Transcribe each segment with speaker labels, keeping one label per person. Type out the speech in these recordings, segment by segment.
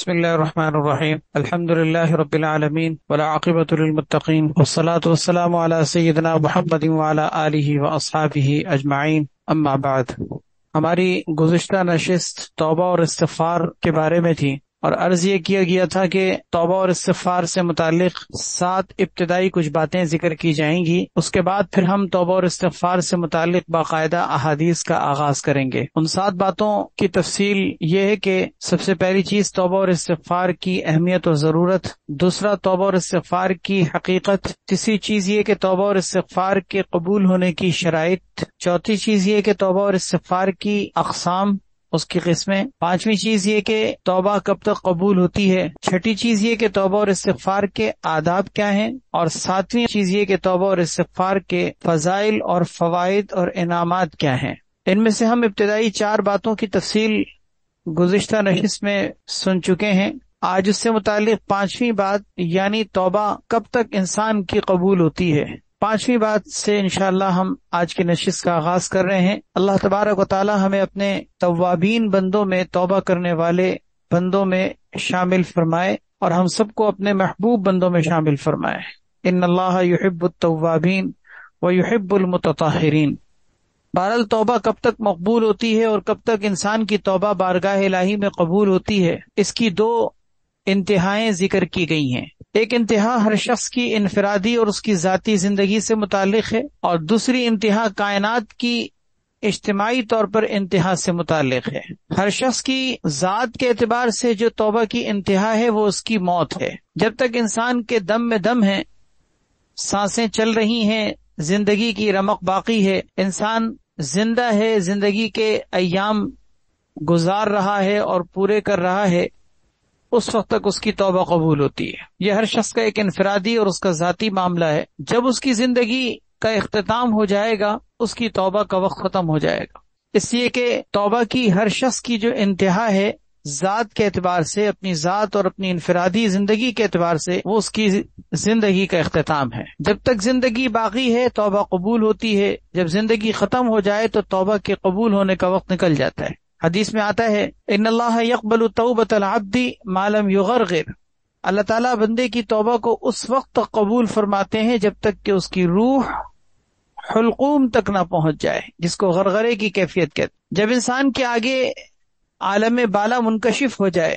Speaker 1: بسم الله الرحمن الرحيم الحمد لله رب العالمين والعاقبة للمتقين والصلاة والسلام على سيدنا محمد وعلى آله وأصحابه أجمعين اما بعد۔ ہماری گزشتہ نشست توبہ اور استغفار کے بارے میں تھی، اور عرض یہ کیا گیا تھا کہ توبہ اور استغفار سے متعلق 7 ابتدائی کچھ باتیں ذکر کی جائیں گی، اس کے بعد پھر ہم توبہ اور استغفار سے متعلق باقاعدہ احادیث کا آغاز کریں گے۔ ان 7 باتوں کی تفصیل یہ ہے کہ سب سے پہلی چیز توبہ اور استغفار کی اہمیت اور ضرورت، دوسرا توبہ اور استغفار کی حقیقت، تیسری چیز یہ کہ توبہ اور استغفار کے قبول ہونے کی شرائط، چوتھی چیز یہ کہ توبہ اور استغفار کی اقسام، اس کی قسمیں، پانچویں چیز یہ کہ توبہ کب تک قبول ہوتی ہے، چھٹی چیز یہ کہ توبہ اور استغفار کے آداب کیا ہیں، اور ساتویں چیز یہ کہ توبہ اور استغفار کے فضائل اور فوائد اور انعامات کیا ہیں۔ ان میں سے ہم ابتدائی 4 باتوں کی تفصیل گزشتہ نشست میں سن چکے ہیں۔ آج اس سے متعلق 5ویں بات یعنی توبہ کب تک انسان کی قبول ہوتی ہے، 5ویں بات سے انشاءاللہ ہم آج کی نشست کا آغاز کر رہے ہیں۔ اللہ تبارک و تعالی ہمیں اپنے توابین بندوں میں، توبہ کرنے والے بندوں میں شامل فرمائے، اور ہم سب کو اپنے محبوب بندوں میں شامل فرمائے۔ ان اللہ یحب التوابین ویحب المتطہرین۔ بہرحال توبہ کب تک مقبول ہوتی ہے اور کب تک انسان کی توبہ بارگاہ الہی میں قبول ہوتی ہے، اس کی 2 انتہائیں ذکر کی گئی ہیں۔ ایک انتہا ہر شخص کی انفرادی اور اس کی ذاتی زندگی سے متعلق ہے، اور دوسری انتہا کائنات کی اجتماعی طور پر انتہا سے متعلق ہے۔ ہر شخص کی ذات کے اعتبار سے جو توبہ کی انتہا ہے وہ اس کی موت ہے۔ جب تک انسان کے دم میں دم ہے، سانسیں چل رہی ہیں، زندگی کی رمق باقی ہے، انسان زندہ ہے، زندگی کے ایام گزار رہا ہے اور پورے کر رہا ہے، اس وقت تک اس کی توبہ قبول ہوتی ہے۔ یہ ہر شخص کا ایک انفرادی اور اس کا ذاتی معاملہ ہے۔ جب اس کی زندگی کا اختتام ہو جائے گا، اس کی توبہ کا وقت ختم ہو جائے گا، اس لیے کہ توبہ کی ہر شخص کی جو انتہا ہے ذات کے اعتبار سے، اپنی ذات اور اپنی انفرادی زندگی کے اعتبار سے، وہ اس کی زندگی کا اختتام ہے۔ جب تک زندگی باقی ہے توبہ قبول ہوتی ہے، جب زندگی ختم ہو جائے تو توبہ کے قبول ہونے کا وقت نکل جاتا ہے۔ حدیث میں آتا ہے ان اللہ یقبل توبۃ العبد ما لم یغرغر، اللہ تعالیٰ بندے کی توبہ کو اس وقت تک قبول فرماتے ہیں جب تک کہ اس کی روح حلقوم تک نہ پہنچ جائے، جس کو غرغرے کی کیفیت کہتے۔ جب انسان کے آگے عالم بالا منکشف ہو جائے،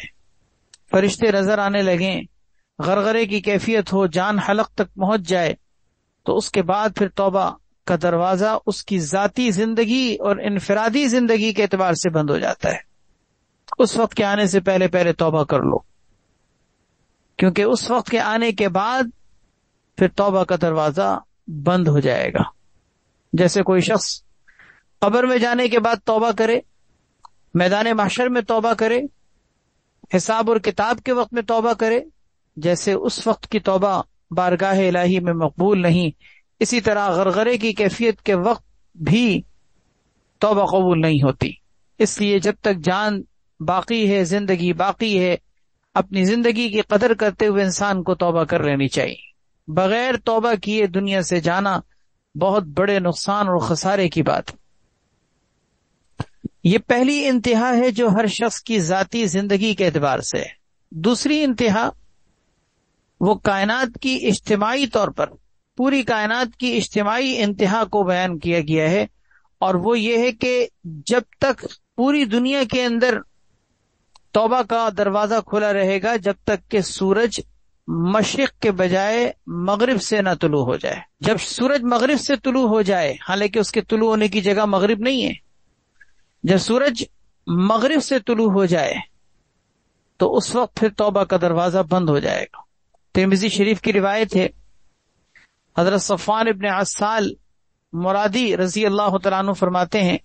Speaker 1: فرشتے نظر آنے لگیں، غرغرے کی کیفیت ہو، جان حلق تک پہنچ جائے، تو اس کے بعد پھر توبہ کا دروازہ اس کی ذاتی زندگی اور انفرادی زندگی کے اعتبار سے بند ہو جاتا ہے۔ اس وقت کے آنے سے پہلے پہلے توبہ کر لو، کیونکہ اس وقت کے آنے کے بعد پھر توبہ کا دروازہ بند ہو جائے گا۔ جیسے کوئی شخص قبر میں جانے کے بعد توبہ کرے، میدان محشر میں توبہ کرے، حساب اور کتاب کے وقت میں توبہ کرے، جیسے اس وقت کی توبہ بارگاہ الہی میں مقبول نہیں، اسی طرح غرغرے کی کیفیت کے وقت بھی توبہ قبول نہیں ہوتی۔ اس لیے جب تک جان باقی ہے، زندگی باقی ہے، اپنی زندگی کی قدر کرتے ہوئے انسان کو توبہ کر لینی چاہیے۔ بغیر توبہ کیے دنیا سے جانا بہت بڑے نقصان اور خسارے کی بات۔ یہ پہلی انتہا ہے جو ہر شخص کی ذاتی زندگی کے اعتبار سے ہے۔ دوسری انتہا وہ کائنات کی اجتماعی طور پر، پوری کائنات کی اجتماعی انتہا کو بیان کیا گیا ہے، اور وہ یہ ہے کہ جب تک پوری دنیا کے اندر توبہ کا دروازہ کھلا رہے گا، جب تک کہ سورج مشرق کے بجائے مغرب سے نہ طلوع ہو جائے۔ جب سورج مغرب سے طلوع ہو جائے، حالانکہ اس کے طلوع ہونے کی جگہ مغرب نہیں ہے، جب سورج مغرب سے طلوع ہو جائے تو اس وقت پھر توبہ کا دروازہ بند ہو جائے گا۔ ترمذی شریف کی روایت ہے، حضرت صفوان ابن عسال مرادی رضی اللہ تعالیٰ عنہ فرماتے ہیں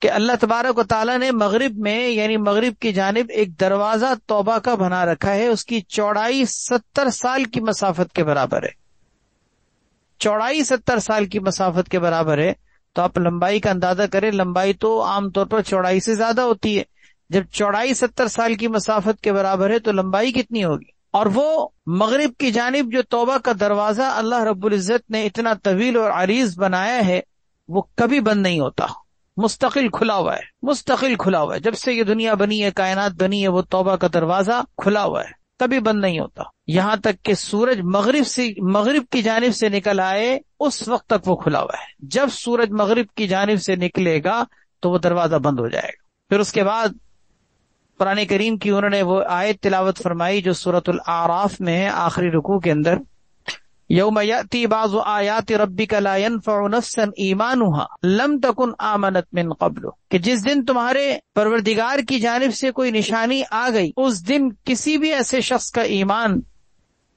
Speaker 1: کہ اللہ تبارک و تعالیٰ نے مغرب میں یعنی مغرب کی جانب ایک دروازہ توبہ کا بنا رکھا ہے، اس کی چوڑائی 70 سال کی مسافت کے برابر ہے۔ چوڑائی 70 سال کی مسافت کے برابر ہے، تو آپ لمبائی کا اندازہ کریں، لمبائی تو عام طور پر چوڑائی سے زیادہ ہوتی ہے، جب چوڑائی 70 سال کی مسافت کے برابر ہے تو لمبائی کتنی ہوگی؟ اور وہ مغرب کی جانب جو توبہ کا دروازہ اللہ رب العزت نے اتنا طویل اور عریض بنایا ہے، وہ کبھی بند نہیں ہوتا، مستقل کھلا ہوا ہے، مستقل کھلا ہوا ہے. جب سے یہ دنیا بنی ہے، کائنات بنی ہے، وہ توبہ کا دروازہ کھلا ہوا ہے، کبھی بند نہیں ہوتا. یہاں تک کہ سورج مغرب کی جانب سے نکل آئے اس وقت تک وہ کھلا ہوا ہے. جب سورج مغرب کی جانب سے نکلے گا تو وہ دروازہ بند ہو جائے گا. پھر اس کے بعد قرآن کریم کی انہوں نے وہ آیت تلاوت فرمائی جو سورۃ الاعراف میں ہے، آخری رکوع کے اندر، یوم یأتی بعض آیات ربک لا ينفع نفسا ایمانها لم تکن آمنت من قبل، کہ جس دن تمہارے پروردگار کی جانب سے کوئی نشانی آ گئی، اس دن کسی بھی ایسے شخص کا ایمان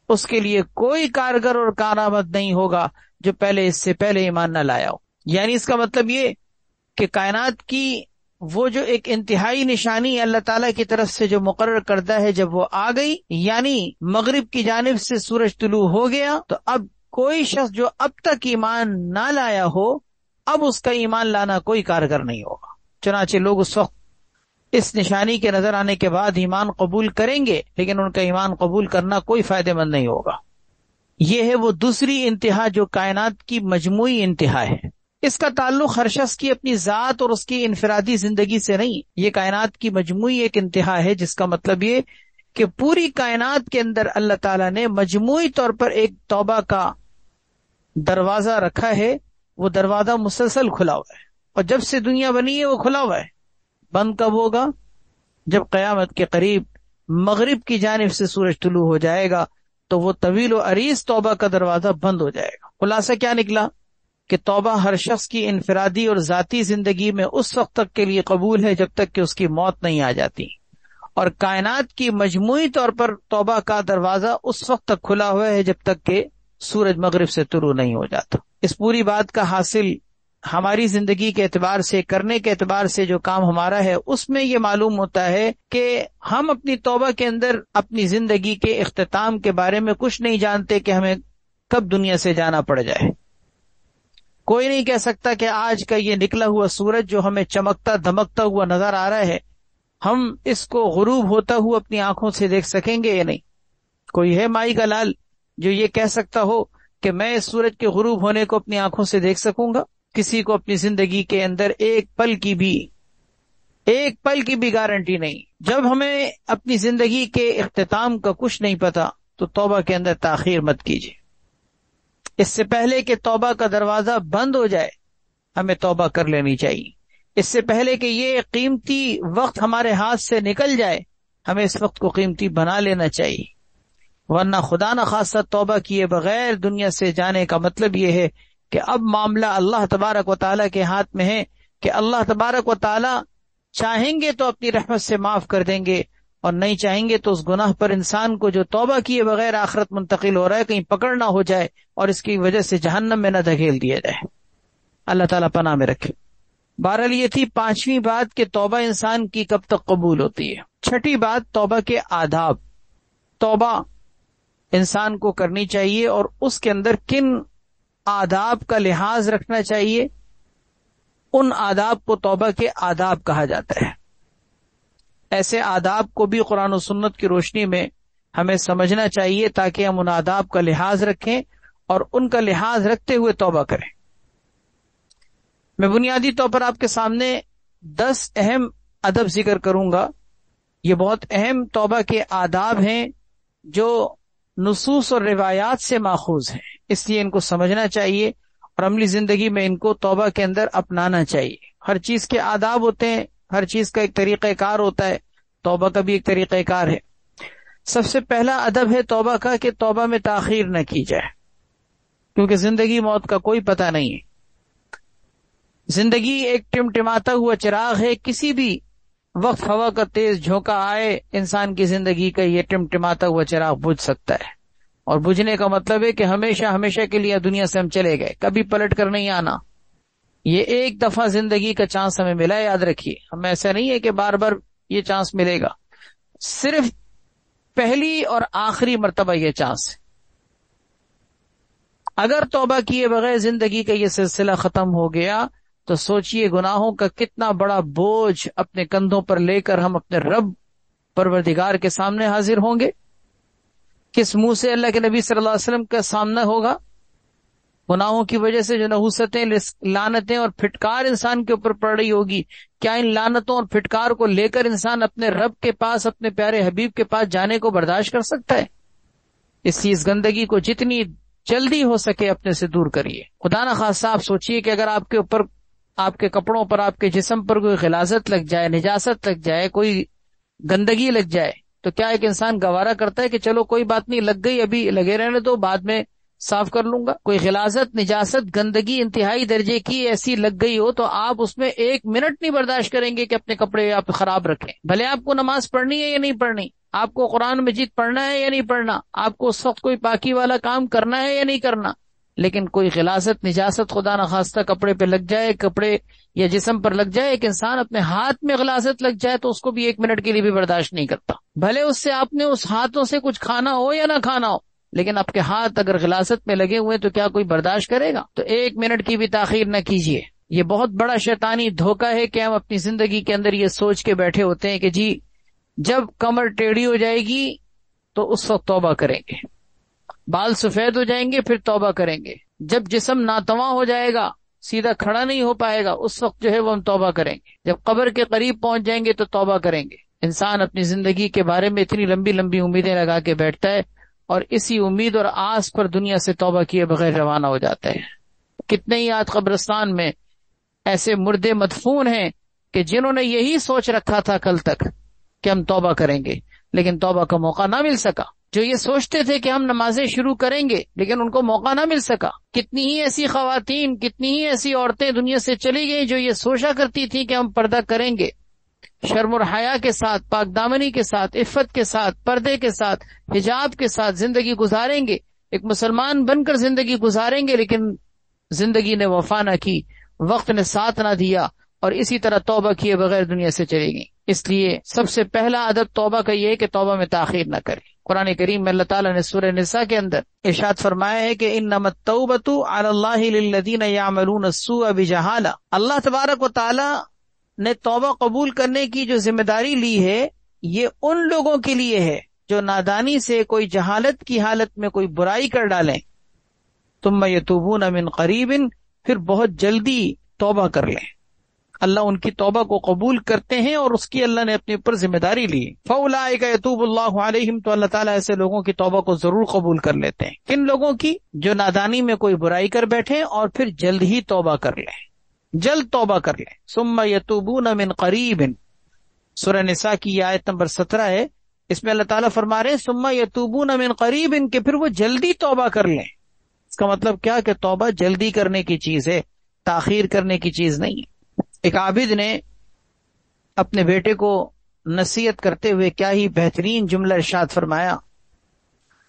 Speaker 1: اس کے لیے کوئی کارگر اور کارآمد نہیں ہوگا جو اس سے پہلے ایمان نہ لایا ہو. یعنی اس کا مطلب یہ کہ کائنات کی وہ جو ایک انتہائی نشانی اللہ تعالیٰ کی طرف سے جو مقرر کردہ ہے، جب وہ آ گئی، یعنی مغرب کی جانب سے سورج طلوع ہو گیا، تو اب کوئی شخص جو اب تک ایمان نہ لایا ہو، اب اس کا ایمان لانا کوئی کارگر نہیں ہوگا. چنانچہ لوگ اس وقت اس نشانی کے نظر آنے کے بعد ایمان قبول کریں گے، لیکن ان کا ایمان قبول کرنا کوئی فائدہ مند نہیں ہوگا. یہ ہے وہ دوسری انتہا جو کائنات کی مجموعی انتہا ہے. اس کا تعلق ہر شخص کی اپنی ذات اور اس کی انفرادی زندگی سے نہیں، یہ کائنات کی مجموعی ایک انتہا ہے، جس کا مطلب یہ کہ پوری کائنات کے اندر اللہ تعالیٰ نے مجموعی طور پر ایک توبہ کا دروازہ رکھا ہے. وہ دروازہ مسلسل کھلا ہوا ہے، اور جب سے دنیا بنی ہے وہ کھلا ہوا ہے. بند کب ہوگا؟ جب قیامت کے قریب مغرب کی جانب سے سورج طلوع ہو جائے گا تو وہ طویل و عریض توبہ کا دروازہ بند ہو جائے گا. خلاصہ کیا نکلا کہ توبہ ہر شخص کی انفرادی اور ذاتی زندگی میں اس وقت تک کے لیے قبول ہے جب تک کہ اس کی موت نہیں آ جاتی، اور کائنات کی مجموعی طور پر توبہ کا دروازہ اس وقت تک کھلا ہوا ہے جب تک کہ سورج مغرب سے طلوع نہیں ہو جاتا. اس پوری بات کا حاصل ہماری زندگی کے اعتبار سے، کرنے کے اعتبار سے جو کام ہمارا ہے، اس میں یہ معلوم ہوتا ہے کہ ہم اپنی توبہ کے اندر اپنی زندگی کے اختتام کے بارے میں کچھ نہیں جانتے کہ ہمیں کب دنیا سے جانا پڑ جائے. کوئی نہیں کہہ سکتا کہ آج کا یہ نکلا ہوا سورج جو ہمیں چمکتا دھمکتا ہوا نظر آ رہا ہے، ہم اس کو غروب ہوتا ہوا اپنی آنکھوں سے دیکھ سکیں گے یا نہیں. کوئی ہے مائی کا لال جو یہ کہہ سکتا ہو کہ میں اس سورج کے غروب ہونے کو اپنی آنکھوں سے دیکھ سکوں گا؟ کسی کو اپنی زندگی کے اندر ایک پل کی بھی گارنٹی نہیں. جب ہمیں اپنی زندگی کے اختتام کا کچھ نہیں پتا تو توبہ کے اندر تاخیر مت کیجیے. اس سے پہلے کہ توبہ کا دروازہ بند ہو جائے ہمیں توبہ کر لینی چاہیے. اس سے پہلے کہ یہ قیمتی وقت ہمارے ہاتھ سے نکل جائے ہمیں اس وقت کو قیمتی بنا لینا چاہیے، ورنہ خدا نخواستہ توبہ کیے بغیر دنیا سے جانے کا مطلب یہ ہے کہ اب معاملہ اللہ تبارک و تعالیٰ کے ہاتھ میں ہے کہ اللہ تبارک و تعالیٰ چاہیں گے تو اپنی رحمت سے معاف کر دیں گے، اور نہیں چاہیں گے تو اس گناہ پر انسان کو جو توبہ کیے بغیر آخرت منتقل ہو رہا ہے کہیں پکڑ نہ ہو جائے اور اس کی وجہ سے جہنم میں نہ دھکیل دیا جائے. اللہ تعالیٰ پناہ میں رکھے. بہرحال یہ تھی پانچویں بات کہ توبہ انسان کی کب تک قبول ہوتی ہے. چھٹی بات توبہ کے آداب. توبہ انسان کو کرنی چاہیے اور اس کے اندر کن آداب کا لحاظ رکھنا چاہیے، ان آداب کو توبہ کے آداب کہا جاتا ہے. ایسے آداب کو بھی قرآن و سنت کی روشنی میں ہمیں سمجھنا چاہیے تاکہ ہم ان آداب کا لحاظ رکھیں اور ان کا لحاظ رکھتے ہوئے توبہ کریں. میں بنیادی طور پر آپ کے سامنے 10 اہم ادب ذکر کروں گا. یہ بہت اہم توبہ کے آداب ہیں جو نصوص اور روایات سے ماخوذ ہیں، اس لیے ان کو سمجھنا چاہیے اور عملی زندگی میں ان کو توبہ کے اندر اپنانا چاہیے. ہر چیز کے آداب ہوتے ہیں، ہر چیز کا ایک طریقہ کار ہوتا ہے، توبہ کا بھی ایک طریقہ کار ہے. سب سے پہلا ادب ہے توبہ کا کہ توبہ میں تاخیر نہ کی جائے، کیونکہ زندگی موت کا کوئی پتہ نہیں ہے. زندگی ایک ٹمٹماتا ہوا چراغ ہے، کسی بھی وقت ہوا کا تیز جھونکا آئے انسان کی زندگی کا یہ ٹمٹماتا ہوا چراغ بجھ سکتا ہے، اور بجھنے کا مطلب ہے کہ ہمیشہ کے لیے دنیا سے ہم چلے گئے، کبھی پلٹ کر نہیں آنا. یہ ایک دفعہ زندگی کا چانس ہمیں ملا ہے، یاد رکھیے. ہم ایسا نہیں ہے کہ بار بار یہ چانس ملے گا، صرف پہلی اور آخری مرتبہ یہ چانس ہے. اگر توبہ کیے بغیر زندگی کا یہ سلسلہ ختم ہو گیا تو سوچئے گناہوں کا کتنا بڑا بوجھ اپنے کندھوں پر لے کر ہم اپنے رب پروردگار کے سامنے حاضر ہوں گے. کس منہ سے اللہ کے نبی صلی اللہ علیہ وسلم کا سامنا ہوگا؟ گناہوں کی وجہ سے جو نحوستیں، لعنتیں اور پھٹکار انسان کے اوپر پڑ رہی ہوگی، کیا ان لعنتوں اور پھٹکار کو لے کر انسان اپنے رب کے پاس، اپنے پیارے حبیب کے پاس جانے کو برداشت کر سکتا ہے؟ اس لیے اس گندگی کو جتنی جلدی ہو سکے اپنے سے دور کریے۔ خدا نخواستہ آپ سوچئے کہ اگر آپ کے اوپر، آپ کے کپڑوں پر، آپ کے جسم پر کوئی غلاظت لگ جائے، نجاست لگ جائے، کوئی گندگی لگ جائے، تو کیا ایک انسان گوارا کرتا ہے کہ چلو کوئی بات نہیں، لگ گئی، ابھی لگے رہنے دو، بعد میں صاف کر لوں گا؟ کوئی غلاظت، نجاست، گندگی انتہائی درجے کی ایسی لگ گئی ہو تو آپ اس میں 1 منٹ نہیں برداشت کریں گے کہ اپنے کپڑے آپ خراب رکھیں، بھلے آپ کو نماز پڑھنی ہے یا نہیں پڑھنی، آپ کو قرآن مجید پڑھنا ہے یا نہیں پڑھنا، آپ کو اس وقت کوئی پاکی والا کام کرنا ہے یا نہیں کرنا، لیکن کوئی غلاظت، نجاست خدا نخواستہ کپڑے پہ لگ جائے، کپڑے یا جسم پر لگ جائے، ایک انسان اپنے ہاتھ میں غلاظت لگ جائے تو اس کو بھی 1 منٹ کے لیے بھی برداشت نہیں کرتا، بھلے اس سے آپ نے اس ہاتھوں سے کچھ کھانا ہو یا نہ کھانا ہو، لیکن آپ کے ہاتھ اگر غلاظت میں لگے ہوئے تو کیا کوئی برداشت کرے گا؟ تو 1 منٹ کی بھی تاخیر نہ کیجیے۔ یہ بہت بڑا شیطانی دھوکہ ہے کہ ہم اپنی زندگی کے اندر یہ سوچ کے بیٹھے ہوتے ہیں کہ جی جب کمر ٹیڑھی ہو جائے گی تو اس وقت توبہ کریں گے، بال سفید ہو جائیں گے پھر توبہ کریں گے، جب جسم ناتواں ہو جائے گا، سیدھا کھڑا نہیں ہو پائے گا، اس وقت جو ہے وہ ہم توبہ کریں گے، جب قبر کے قریب پہنچ جائیں گے تو توبہ کریں گے۔ انسان اپنی زندگی کے بارے میں اتنی لمبی لمبی امیدیں لگا کے بیٹھتا ہے اور اسی امید اور آس پر دنیا سے توبہ کیے بغیر روانہ ہو جاتا ہے۔ کتنے ہی آج قبرستان میں ایسے مردے مدفون ہیں کہ جنہوں نے یہی سوچ رکھا تھا کل تک کہ ہم توبہ کریں گے، لیکن توبہ کا موقع نہ مل سکا۔ جو یہ سوچتے تھے کہ ہم نمازیں شروع کریں گے لیکن ان کو موقع نہ مل سکا۔ کتنی ہی ایسی خواتین، کتنی ہی ایسی عورتیں دنیا سے چلی گئیں جو یہ سوچا کرتی تھی کہ ہم پردہ کریں گے، شرم اور حیا کے ساتھ، پاک دامنی کے ساتھ، عفت کے ساتھ، پردے کے ساتھ، حجاب کے ساتھ زندگی گزاریں گے، ایک مسلمان بن کر زندگی گزاریں گے، لیکن زندگی نے وفا نہ کی، وقت نے ساتھ نہ دیا اور اسی طرح توبہ کیے بغیر دنیا سے چلی گئی۔ اس لیے سب سے پہلا ادب توبہ کا یہ ہے کہ توبہ میں تاخیر نہ کرے۔ قرآن کریم میں اللہ تعالیٰ نے سورہ نساء کے اندر ارشاد فرمایا ہے کہ انما التوبۃ علی اللہ للذین یعملون السوء بجہالہ، اللہ تبارک و تعالی نے توبہ قبول کرنے کی جو ذمہ داری لی ہے یہ ان لوگوں کے لیے ہے جو نادانی سے، کوئی جہالت کی حالت میں کوئی برائی کر ڈالیں، ثم یتوبون من قریب، پھر بہت جلدی توبہ کر لیں۔ اللہ ان کی توبہ کو قبول کرتے ہیں اور اس کی اللہ نے اپنے اوپر ذمہ داری لی۔ فاولئک یتوب اللہ علیہم، تو اللہ تعالیٰ ایسے لوگوں کی توبہ کو ضرور قبول کر لیتے ہیں۔ کن لوگوں کی؟ جو نادانی میں کوئی برائی کر بیٹھے اور پھر جلد ہی توبہ کر لیں، جلد توبہ کر لیں۔ ثم یتوبون من قریب، سورہ نساء کی یہ آیت نمبر 17 ہے، اس میں اللہ تعالیٰ فرما رہے ہیں ثم یتوبون من قریب، کہ پھر وہ جلدی توبہ کر لیں۔ اس کا مطلب کیا کہ توبہ جلدی کرنے کی چیز ہے، تاخیر کرنے کی چیز نہیں ہے۔ ایک عابد نے اپنے بیٹے کو نصیحت کرتے ہوئے کیا ہی بہترین جملہ ارشاد فرمایا،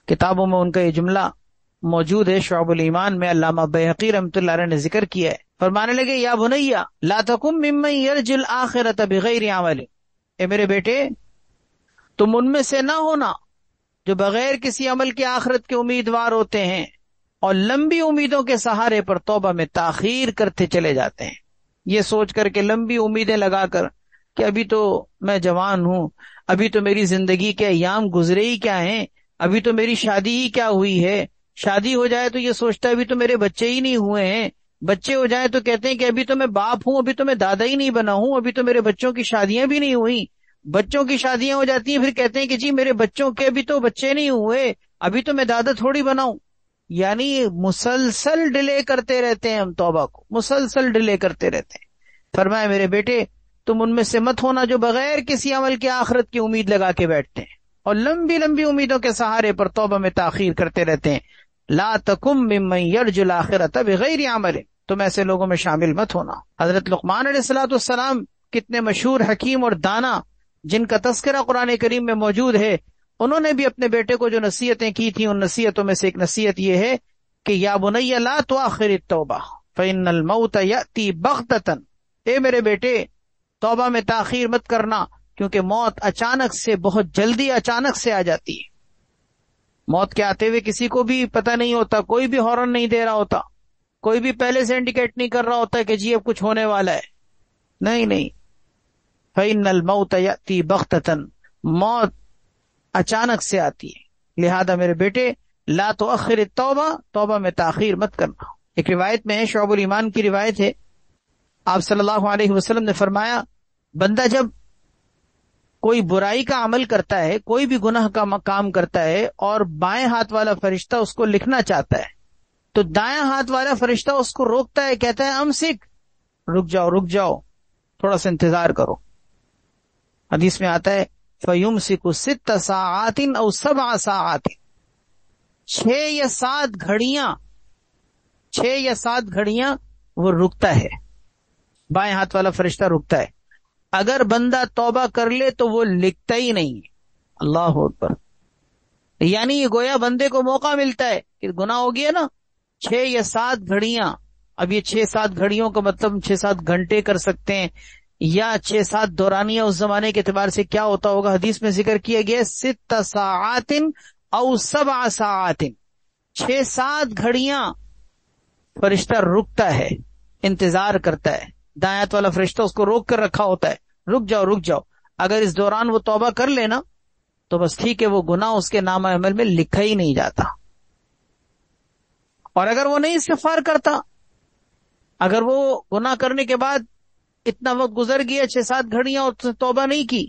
Speaker 1: کتابوں میں ان کا یہ جملہ موجود ہے، شعب الایمان میں علامہ بیہقی رحمۃ اللہ علیہ نے ذکر کیا ہے۔ فرمانے لگے یا بنیا لا تکن ممن یرجی الآخرۃ بغیر عمل، اے میرے بیٹے تم ان میں سے نہ ہونا جو بغیر کسی عمل کے آخرت کے امیدوار ہوتے ہیں اور لمبی امیدوں کے سہارے پر توبہ میں تاخیر کرتے چلے جاتے ہیں۔ یہ سوچ کر کے لمبی امیدیں لگا کر کہ ابھی تو میں جوان ہوں، ابھی تو میری زندگی کے ایام گزرے ہی کیا ہیں، ابھی تو میری شادی ہی کیا ہوئی ہے، شادی ہو جائے تو یہ سوچتا ہے ابھی تو میرے بچے ہی نہیں ہوئے ہیں، بچے ہو جائیں تو کہتے ہیں کہ ابھی تو میں باپ ہوں، ابھی تو میں دادا ہی نہیں بنا ہوں، ابھی تو میرے بچوں کی شادیاں بھی نہیں ہوئی، بچوں کی شادیاں ہو جاتی ہیں پھر کہتے ہیں کہ جی میرے بچوں کے ابھی تو بچے نہیں ہوئے، ابھی تو میں دادا تھوڑی بناؤں۔ یعنی مسلسل ڈیلے کرتے رہتے ہیں، ہم توبہ کو مسلسل ڈیلے کرتے رہتے ہیں۔ فرمایا میرے بیٹے تم ان میں سے مت ہونا جو بغیر کسی عمل کے آخرت کی امید لگا کے بیٹھتے ہیں اور لمبی لمبی امیدوں کے سہارے پر توبہ میں تاخیر کرتے رہتے ہیں۔ لا تکم ممن یرجو الآخرۃ بغیر عمل، تم ایسے لوگوں میں شامل مت ہونا۔ حضرت لقمان علیہ السلام کتنے مشہور حکیم اور دانا جن کا تذکرہ قرآن کریم میں موجود ہے، انہوں نے بھی اپنے بیٹے کو جو نصیحتیں کی تھیں ان نصیحتوں میں سے ایک نصیحت یہ ہے کہ یا بنی لا تؤخر التوبہ فإن الموت یأتی بغتۃ، اے میرے بیٹے توبہ میں تاخیر مت کرنا کیونکہ موت اچانک سے، بہت جلدی اچانک سے آ جاتی ہے۔ موت کے آتے ہوئے کسی کو بھی پتہ نہیں ہوتا، کوئی بھی ہارن نہیں دے رہا ہوتا، کوئی بھی پہلے سے انڈیکیٹ نہیں کر رہا ہوتا کہ جی اب کچھ ہونے والا ہے، نہیں۔ فإن الموت یأتی بغتۃ، موت اچانک سے آتی ہے، لہذا میرے بیٹے لا تؤخر التوبہ، توبہ میں تاخیر مت کرنا۔ ایک روایت میں ہے، شعب الایمان کی روایت ہے، آپ صلی اللہ علیہ وسلم نے فرمایا بندہ جب کوئی برائی کا عمل کرتا ہے، کوئی بھی گناہ کا کام کرتا ہے اور بائیں ہاتھ والا فرشتہ اس کو لکھنا چاہتا ہے تو دائیں ہاتھ والا فرشتہ اس کو روکتا ہے، کہتا ہے امسک، رک جاؤ رک جاؤ، تھوڑا سا انتظار کرو۔ حدیث میں آتا ہے فَيُمْسِكُ 6 ساعات او 7 ساعات، 6 یا 7 گھڑیاں وہ رکتا ہے، بائیں ہاتھ والا فرشتہ رکتا ہے۔ اگر بندہ توبہ کر لے تو وہ لکھتا ہی نہیں۔ اللہ اکبر، یعنی یہ گویا بندے کو موقع ملتا ہے کہ گناہ ہو گیا نا، 6 یا 7 گھڑیاں، اب یہ 6-7 گھڑیوں کا مطلب 6-7 گھنٹے کر سکتے ہیں، یا 6-7 دورانیہ اس زمانے کے اعتبار سے کیا ہوتا ہوگا، حدیث میں ذکر کیا گیا 6 ساعات او 7 ساعات، 6-7 گھڑیاں فرشتہ رکتا ہے، انتظار کرتا ہے، دایات والا فرشتہ اس کو روک کر رکھا ہوتا ہے، رک جاؤ رک جاؤ۔ اگر اس دوران وہ توبہ کر لینا تو بس ٹھیک ہے، وہ گناہ اس کے نامہ عمل میں لکھا ہی نہیں جاتا۔ اور اگر وہ نہیں استغفار کرتا، اگر وہ گناہ کرنے کے بعد اتنا وقت گزر گیا، 6-7 گھڑیاں، اور اس نے توبہ نہیں کی،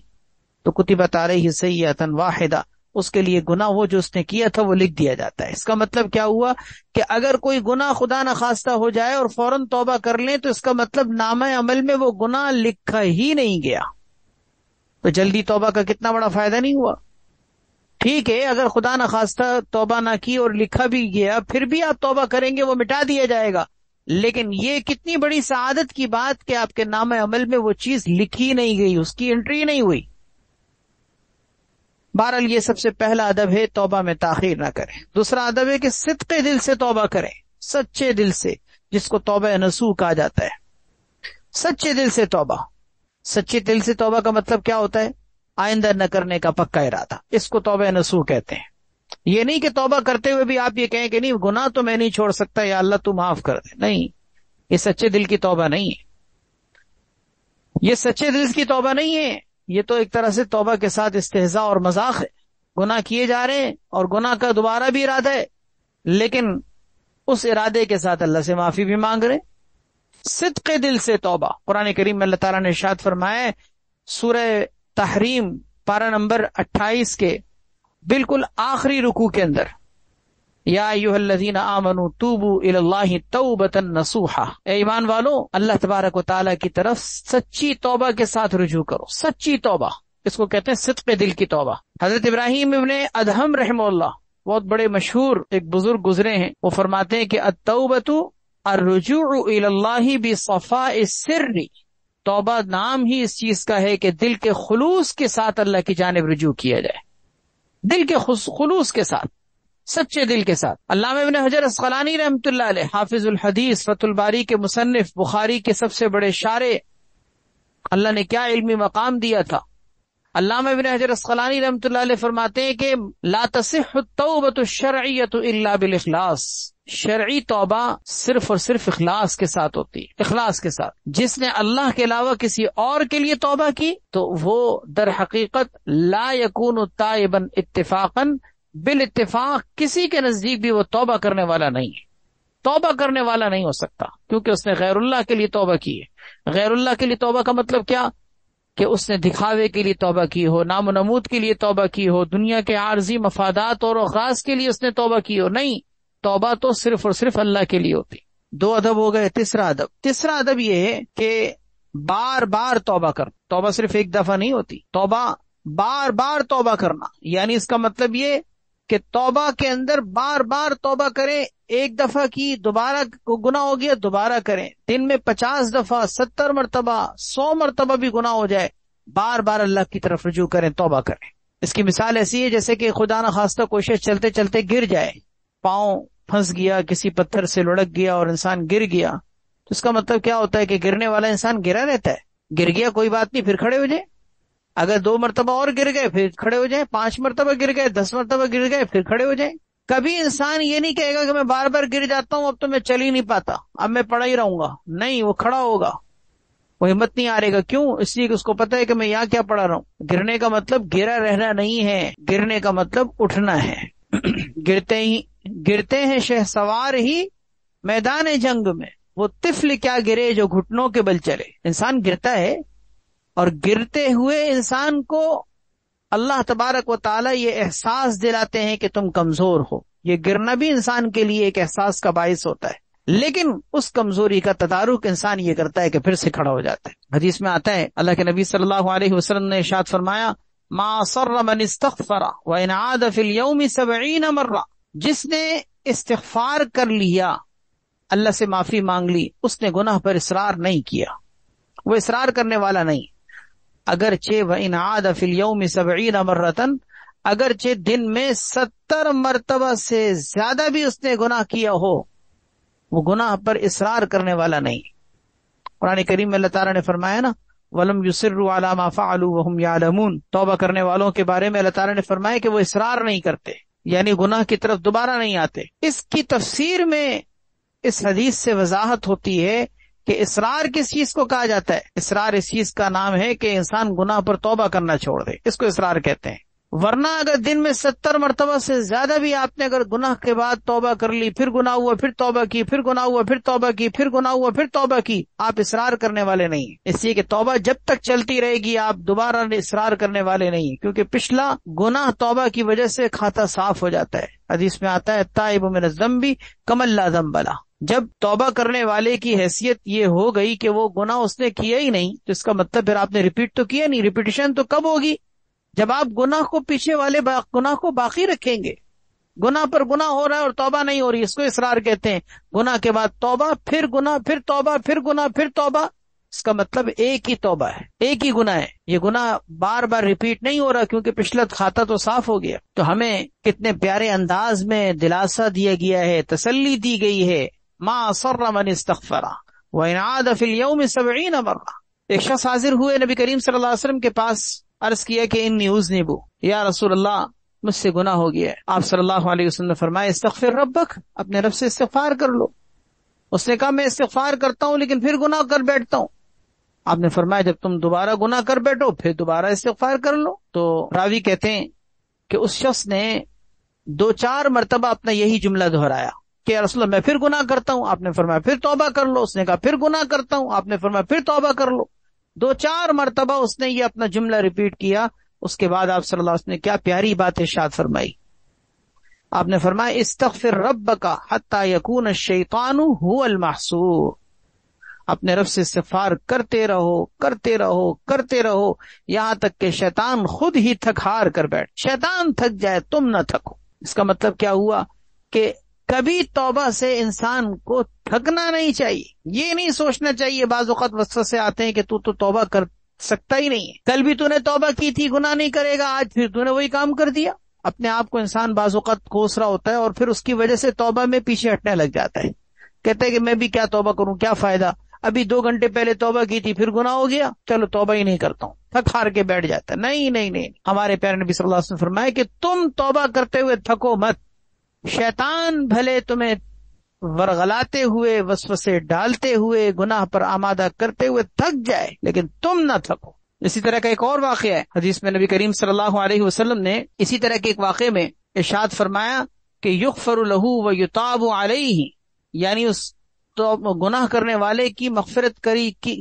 Speaker 1: تو کتبت علیہ سیئۃ واحدہ، اس کے لیے گناہ وہ جو اس نے کیا تھا وہ لکھ دیا جاتا ہے۔ اس کا مطلب کیا ہوا کہ اگر کوئی گناہ خدا نخواستہ ہو جائے اور فوراً توبہ کر لیں تو اس کا مطلب نامہ عمل میں وہ گناہ لکھا ہی نہیں گیا۔ تو جلدی توبہ کا کتنا بڑا فائدہ نہیں ہوا۔ ٹھیک ہے، اگر خدا نخواستہ توبہ نہ کی اور لکھا بھی گیا، پھر بھی آپ توبہ کریں گے، وہ مٹا دیا جائے گا، لیکن یہ کتنی بڑی سعادت کی بات کہ آپ کے نامہ عمل میں وہ چیز لکھی نہیں گئی، اس کی انٹری نہیں ہوئی۔ بہرحال یہ سب سے پہلا ادب ہے، توبہ میں تاخیر نہ کریں۔ دوسرا ادب ہے کہ صدق دل سے توبہ کریں، سچے دل سے، جس کو توبہ نصوح کہا جاتا ہے۔ سچے دل سے توبہ، سچے دل سے توبہ کا مطلب کیا ہوتا ہے؟ آئندہ نہ کرنے کا پکا ارادہ، اس کو توبہ نصوح کہتے ہیں۔ یہ نہیں کہ توبہ کرتے ہوئے بھی آپ یہ کہیں کہ نہیں گناہ تو میں نہیں چھوڑ سکتا، یا اللہ تو معاف کر دے، نہیں، یہ سچے دل کی توبہ نہیں ہے، یہ سچے دل کی توبہ نہیں ہے، یہ تو ایک طرح سے توبہ کے ساتھ استہزاء اور مذاق ہے۔ گناہ کیے جا رہے ہیں اور گناہ کا دوبارہ بھی ارادہ ہے، لیکن اس ارادے کے ساتھ اللہ سے معافی بھی مانگ رہے۔ صدق دل سے توبہ، قرآن کریم میں اللہ تعالیٰ نے ارشاد فرمایا ہے سورہ تحریم پارہ نمبر 28 کے بالکل آخری رکوع کے اندر، یا ایھا الذین آمنوا توبوا الی اللہ توبۃ نصوحا، اے ایمان والو اللہ تبارک و تعالیٰ کی طرف سچی توبہ کے ساتھ رجوع کرو۔ سچی توبہ، اس کو کہتے ہیں صدق دل کی توبہ۔ حضرت ابراہیم ابن ادہم رحمہ اللہ، بہت بڑے مشہور ایک بزرگ گزرے ہیں، وہ فرماتے ہیں کہ التوبۃ الرجوع الی اللہ بصفاء السر، توبہ نام ہی اس چیز کا ہے کہ دل کے خلوص کے ساتھ اللہ کی جانب رجوع کیا جائے، دل کے خلوص کے ساتھ، سچے دل کے ساتھ۔ علامہ ابن حجر عسقلانی رحمۃ اللہ علیہ، حافظ الحدیث، فتح الباری کے مصنف، بخاری کے سب سے بڑے شارح، اللہ نے کیا علمی مقام دیا تھا۔ علامہ ابن حجر عسقلانی رحمۃ اللہ علیہ فرماتے ہیں کہ لا تصح التوبۃ الشرعیۃ الا بالاخلاص، شرعی توبہ صرف اور صرف اخلاص کے ساتھ ہوتی ہے، اخلاص کے ساتھ۔ جس نے اللہ کے علاوہ کسی اور کے لیے توبہ کی تو وہ در حقیقت لا یکون تائبا اتفاقا، بالاتفاق کسی کے نزدیک بھی وہ توبہ کرنے والا نہیں ہے، توبہ کرنے والا نہیں ہو سکتا، کیونکہ اس نے غیر اللہ کے لیے توبہ کی ہے۔ غیر اللہ کے لیے توبہ کا مطلب کیا؟ کہ اس نے دکھاوے کے لیے توبہ کی ہو، نام و نمود کے لیے توبہ کی ہو، دنیا کے عارضی مفادات اور اغراض کے لیے اس نے توبہ کی ہو، نہیں، توبہ تو صرف اور صرف اللہ کے لیے ہوتی۔ 2 ادب ہو گئے۔ تیسرا ادب یہ ہے کہ بار بار توبہ کر، توبہ صرف ایک دفعہ نہیں ہوتی، توبہ بار بار توبہ کرنا، یعنی اس کا مطلب یہ کہ توبہ کے اندر بار بار توبہ کریں، ایک دفعہ کی دوبارہ گناہ ہو گیا دوبارہ کریں، دن میں 50 دفعہ، 70 مرتبہ، 100 مرتبہ بھی گناہ ہو جائے، بار بار اللہ کی طرف رجوع کریں، توبہ کریں۔ اس کی مثال ایسی ہے جیسے کہ خدا نخواستہ کوشش چلتے چلتے گر جائے، پاؤں پھنس گیا، کسی پتھر سے لڑک گیا اور انسان گر گیا، تو اس کا مطلب کیا ہوتا ہے کہ گرنے والا انسان گرا رہتا ہے، گر گیا کوئی بات نہیں، پھر کھڑے ہو جائے، اگر 2 مرتبہ اور گر گئے پھر کھڑے ہو جائیں، 5 مرتبہ گر گئے، 10 مرتبہ گر گئے پھر کھڑے ہو جائیں۔ کبھی انسان یہ نہیں کہے گا کہ میں بار بار گر جاتا ہوں، اب تو میں چل ہی نہیں پاتا، اب میں پڑا ہی رہوں گا، نہیں، وہ کھڑا ہوگا، وہ ہمت نہیں ہارے گا۔ کیوں؟ اس لیے کہ اس کو پتا ہے کہ میں یہاں کیا پڑا رہا ہوں۔ گرنے کا مطلب گرا رہنا نہیں ہے، گرنے کا مطلب اٹھنا ہے۔ گرتے ہیں شہسوار ہی میدان جنگ میں وہ طفل کیا گرے جو گھٹنوں کے بل چلے. انسان گرتا ہے اور گرتے ہوئے انسان کو اللہ تبارک و تعالی یہ احساس دلاتے ہیں کہ تم کمزور ہو. یہ گرنا بھی انسان کے لیے ایک احساس کا باعث ہوتا ہے، لیکن اس کمزوری کا تدارک انسان یہ کرتا ہے کہ پھر سے کھڑا ہو جاتا ہے. حدیث میں آتا ہے اللہ کے نبی صلی اللہ علیہ وسلم نے ارشاد فرمایا ما صر من استغفر وان عاد فی اليوم 70 مرہ، جس نے استغفار کر لیا، اللہ سے معافی مانگ لی، اس نے گناہ پر اصرار نہیں کیا، وہ اصرار کرنے والا نہیں. اگرچہ وان عاد فی اليوم 70 مرۃ، اگرچہ دن میں 70 مرتبہ سے زیادہ بھی اس نے گناہ کیا ہو، وہ گناہ پر اصرار کرنے والا نہیں. قرآن کریم میں اللہ تعالیٰ نے فرمایا نا وَلَمْ يُصِرُّوا عَلَى مَا فَعَلُوا وَهُمْ يَعْلَمُونَ، توبہ کرنے والوں کے بارے میں اللہ تعالیٰ نے فرمایا کہ وہ اصرار نہیں کرتے، یعنی گناہ کی طرف دوبارہ نہیں آتے. اس کی تفسیر میں اس حدیث سے وضاحت ہوتی ہے کہ اصرار کس چیز کو کہا جاتا ہے. اصرار اس چیز کا نام ہے کہ انسان گناہ پر توبہ کرنا چھوڑ دے، اس کو اصرار کہتے ہیں. ورنہ اگر دن میں 70 مرتبہ سے زیادہ بھی آپ نے اگر گناہ کے بعد توبہ کر لی، پھر گناہ ہوا پھر توبہ کی، پھر گناہ ہوا پھر توبہ کی، پھر گناہ ہوا پھر توبہ کی، آپ اصرار کرنے والے نہیں. اس لیے کہ توبہ جب تک چلتی رہے گی آپ دوبارہ اصرار کرنے والے نہیں، کیونکہ پچھلا گناہ توبہ کی وجہ سے کھاتا صاف ہو جاتا ہے. حدیث میں آتا ہے التائب من الذنب کمن لا ذنب لہ، جب توبہ کرنے والے کی حیثیت یہ ہو گئی کہ وہ گناہ اس نے کیا ہی نہیں، تو اس کا مطلب پھر آپ نے ریپیٹ تو کیا نہیں. ریپیٹیشن تو کب ہوگی؟ جب آپ گناہ کو پیچھے والے گناہ کو باقی رکھیں گے. گناہ پر گناہ ہو رہا ہے اور توبہ نہیں ہو رہی، اس کو اصرار کہتے ہیں. گناہ کے بعد توبہ، پھر گناہ، پھر توبہ، پھر گناہ، پھر توبہ، اس کا مطلب ایک ہی توبہ ہے، ایک ہی گناہ ہے. یہ گناہ بار بار ریپیٹ نہیں ہو رہا کیونکہ پچھلا کھاتا تو صاف ہو گیا. تو ہمیں کتنے پیارے انداز میں دلاسا دیا گیا ہے، تسلی دی گئی ہے. ما صر من استغفر وان عاد فی اليوم 70 مرہ. ایک شخص حاضر ہوئے نبی کریم صلی اللہ علیہ وسلم کے پاس، عرض کیا کہ انی اذنب، یا رسول اللہ مجھ سے گناہ ہو گیا ہے. آپ صلی اللہ علیہ وسلم نے فرمایا استغفر ربک، اپنے رب سے استغفار کر لو. اس نے کہا میں استغفار کرتا ہوں لیکن پھر گناہ کر بیٹھتا ہوں. آپ نے فرمایا جب تم دوبارہ گناہ کر بیٹھو پھر دوبارہ استغفار کر لو. تو راوی کہتے ہیں کہ اس شخص نے 2-4 مرتبہ اپنا یہی جملہ دہرایا کہ یا رسول اللہ میں پھر گناہ کرتا ہوں. آپ نے فرمایا پھر توبہ کر لو. اس نے کہا پھر گناہ کرتا ہوں. آپ نے فرمایا پھر توبہ کر لو. 2-4 مرتبہ اس نے یہ اپنا جملہ ریپیٹ کیا. اس کے بعد آپ صلی اللہ علیہ وسلم نے کیا پیاری بات ارشاد فرمائی. آپ نے فرمایا استغفر ربک حتی یکون الشیطان هو المحسور، اپنے رب سے استغفار کرتے رہو کرتے رہو کرتے رہو یہاں تک کہ شیطان خود ہی تھک ہار کر بیٹھ. شیطان تھک جائے تم نہ تھکو. اس کا مطلب کیا ہوا کہ کبھی توبہ سے انسان کو تھکنا نہیں چاہیے. یہ نہیں سوچنا چاہیے، بعض اوقات وسوسے آتے ہیں کہ تو توبہ کر سکتا ہی نہیں ہے، کل بھی تو نے توبہ کی تھی گناہ نہیں کرے گا، آج پھر تو نے وہی کام کر دیا. اپنے آپ کو انسان بعض اوقات کوس رہا ہوتا ہے اور پھر اس کی وجہ سے توبہ میں پیچھے ہٹنے لگ جاتا ہے. کہتے ہیں کہ میں بھی کیا توبہ کروں، کیا فائدہ، ابھی 2 گھنٹے پہلے توبہ کی تھی پھر گناہ ہو گیا، چلو توبہ ہی نہیں کرتا ہوں، تھک ہار کے بیٹھ جاتا ہے. نہیں نہیں نہیں، ہمارے پیارے نبی صلی اللہ علیہ وسلم نے فرمایا کہ تم توبہ کرتے ہوئے تھکو مت. شیطان بھلے تمہیں ورغلاتے ہوئے وسوسے ڈالتے ہوئے گناہ پر آمادہ کرتے ہوئے تھک جائے لیکن تم نہ تھکو. اسی طرح کا ایک اور واقعہ ہے حدیث میں نبی کریم صلی اللہ علیہ وسلم نے اسی طرح کے ایک واقعے میں ارشاد فرمایا کہ یغفر لہ ویتاب علیہ، یعنی اس تو گناہ کرنے والے کی مغفرت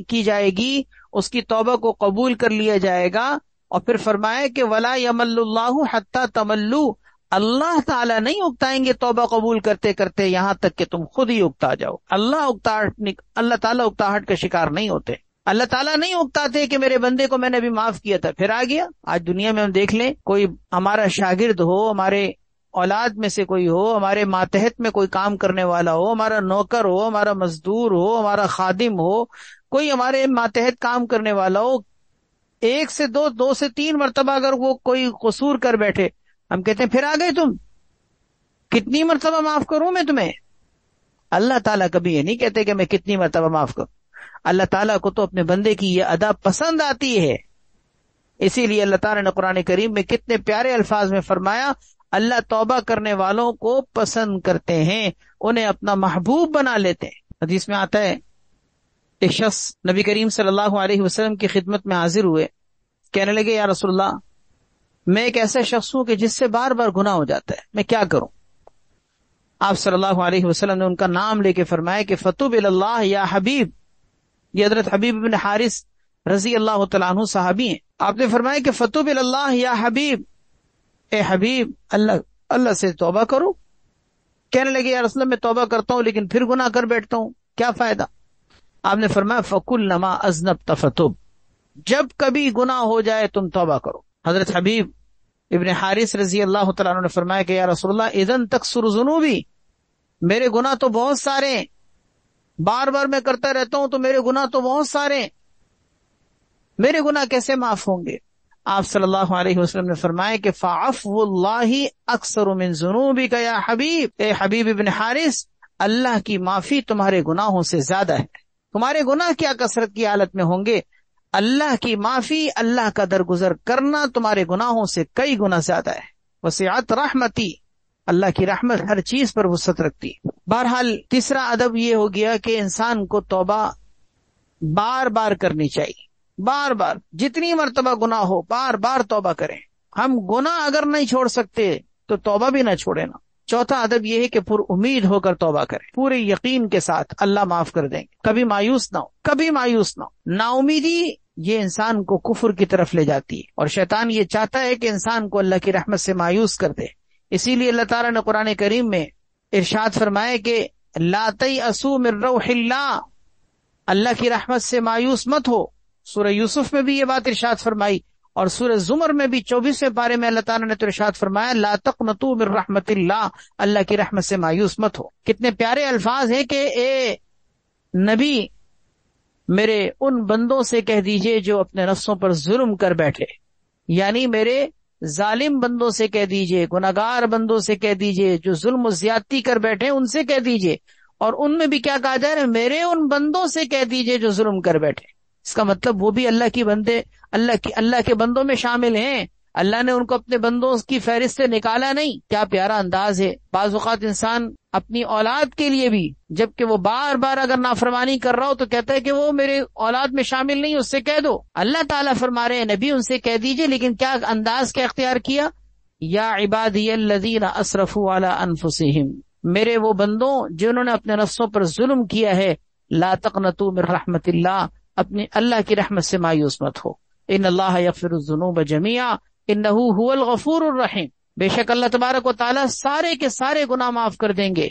Speaker 1: کی جائے گی، اس کی توبہ کو قبول کر لیا جائے گا. اور پھر فرمایا کہ ولا یمل اللہ حتی تملوا، اللہ تعالیٰ نہیں اکتائیں گے توبہ قبول کرتے کرتے یہاں تک کہ تم خود ہی اکتا جاؤ. اللہ تعالیٰ اکتاہٹ کا شکار نہیں ہوتے. اللہ تعالیٰ نہیں اکتاتے کہ میرے بندے کو میں نے ابھی معاف کیا تھا پھر آ گیا. آج دنیا میں ہم دیکھ لیں، کوئی ہمارا شاگرد ہو، ہمارے اولاد میں سے کوئی ہو، ہمارے ماتحت میں کوئی کام کرنے والا ہو، ہمارا نوکر ہو، ہمارا مزدور ہو، ہمارا خادم ہو، کوئی ہمارے ماتحت کام کرنے والا ہو، 1 سے 2 سے 3 مرتبہ اگر وہ کوئی قصور کر بیٹھے، ہم کہتے ہیں پھر آ گئے تم، کتنی مرتبہ معاف کروں میں تمہیں. اللہ تعالیٰ کبھی یہ نہیں کہتے کہ میں کتنی مرتبہ معاف کروں. اللہ تعالیٰ کو تو اپنے بندے کی یہ ادا پسند آتی ہے. اسی لیے اللہ تعالیٰ نے قرآن کریم میں کتنے پیارے الفاظ میں فرمایا اللہ توبہ کرنے والوں کو پسند کرتے ہیں، انہیں اپنا محبوب بنا لیتے ہیں. حدیث میں آتا ہے ایک شخص نبی کریم صلی اللہ علیہ وسلم کی خدمت میں حاضر ہوئے، کہنے لگے یا رسول اللہ میں ایک ایسا شخص ہوں کہ جس سے بار بار گناہ ہو جاتا ہے، میں کیا کروں. آپ صلی اللہ علیہ وسلم نے ان کا نام لے کے فرمایا کہ فتوب اللہ یا حبیب. یہ حضرت حبیب بن حارث رضی اللہ تعالیٰ عنہ صحابی ہیں. آپ نے فرمایا کہ فتوب اللہ یا حبیب، اے حبیب اللہ سے توبہ کرو. کہنے لگے یا رسول اللہ میں توبہ کرتا ہوں لیکن پھر گناہ کر بیٹھتا ہوں، کیا فائدہ؟ آپ نے فرمایا فَكُلَّمَا أَذْنَبْتَ فَتُبْ، جب کبھی گناہ ہو جائے تم توبہ کرو. حضرت حبیب ابن حارث رضی اللہ تعالیٰ عنہ نے فرمایا کہ یا رسول اللہ اذن تکثر ذنوبی، میرے گناہ تو بہت سارے ہیں، بار بار میں کرتا رہتا ہوں تو میرے گناہ تو بہت سارے ہیں، میرے گناہ کیسے معاف ہوں گے؟ آپ صلی اللہ علیہ وسلم نے فرمایا کہ فَعَفْوُ اللَّهِ أَكْثَرُ مِن ذُنُوبِكَ یا حبیب، اے حبیب ابن حارث اللہ کی معافی تمہارے گناہوں سے زیادہ ہے. تمہارے گناہ کیا کثرت کی حالت میں ہوں گے، اللہ کی معافی، اللہ کا درگزر کرنا تمہارے گناہوں سے کئی گنا زیادہ ہے. وسعت رحمتی، اللہ کی رحمت ہر چیز پر وسعت رکھتی. بہرحال تیسرا ادب یہ ہو گیا کہ انسان کو توبہ بار بار کرنی چاہیے، بار بار جتنی مرتبہ گناہ ہو بار بار توبہ کریں. ہم گناہ اگر نہیں چھوڑ سکتے تو توبہ بھی نہ چھوڑیں نا. چوتھا ادب یہ ہے کہ پر امید ہو کر توبہ کریں، پورے یقین کے ساتھ اللہ معاف کر دیں گے. کبھی مایوس نہ ہو، کبھی مایوس نہ ہو. نا امیدی یہ انسان کو کفر کی طرف لے جاتی ہے، اور شیطان یہ چاہتا ہے کہ انسان کو اللہ کی رحمت سے مایوس کر دے. اسی لیے اللہ تعالیٰ نے قرآن کریم میں ارشاد فرمائے کہ لا تیأسوا من روح اللہ، اللہ کی رحمت سے مایوس مت ہو. سورہ یوسف میں بھی یہ بات ارشاد فرمائی، اور سورہ زمر میں بھی 24ویں پارے میں اللہ تعالیٰ نے تو ارشاد فرمایا لا تقنطوا من رحمت اللہ، اللہ کی رحمت سے مایوس مت ہو. کتنے پیارے الفاظ ہیں کہ اے نبی میرے ان بندوں سے کہہ دیجئے جو اپنے نفسوں پر ظلم کر بیٹھے، یعنی میرے ظالم بندوں سے کہہ دیجئے، گناہگار بندوں سے کہہ دیجئے، جو ظلم و زیادتی کر بیٹھے ان سے کہہ دیجئے. اور ان میں بھی کیا کہا جا رہا ہے، میرے ان بندوں سے کہہ دیجئے جو ظلم کر بیٹھے. اس کا مطلب وہ بھی اللہ کی بندے، اللہ کے بندوں میں شامل ہیں. اللہ نے ان کو اپنے بندوں کی فہرست سے نکالا نہیں. کیا پیارا انداز ہے. بعض اوقات انسان اپنی اولاد کے لیے بھی جبکہ وہ بار بار اگر نافرمانی کر رہا ہو تو کہتا ہے کہ وہ میرے اولاد میں شامل نہیں، اس سے کہہ دو. اللہ تعالیٰ فرما رہے ہیں نبی ان سے کہہ دیجئے، لیکن کیا انداز کیا اختیار کیا، یا عبادی الذین اسرفوا علی انفسہم، میرے وہ بندوں جنہوں نے اپنے نفسوں پر ظلم کیا ہے، لا تقنطوا من رحمت اللہ، اپنی اللہ کی رحمت سے مایوس مت ہو. ان اللہ یغفر الذنوب جميعا انہ هو الغفور الرحیم، بے شک اللہ تبارک و تعالیٰ سارے کے سارے گناہ معاف کر دیں گے،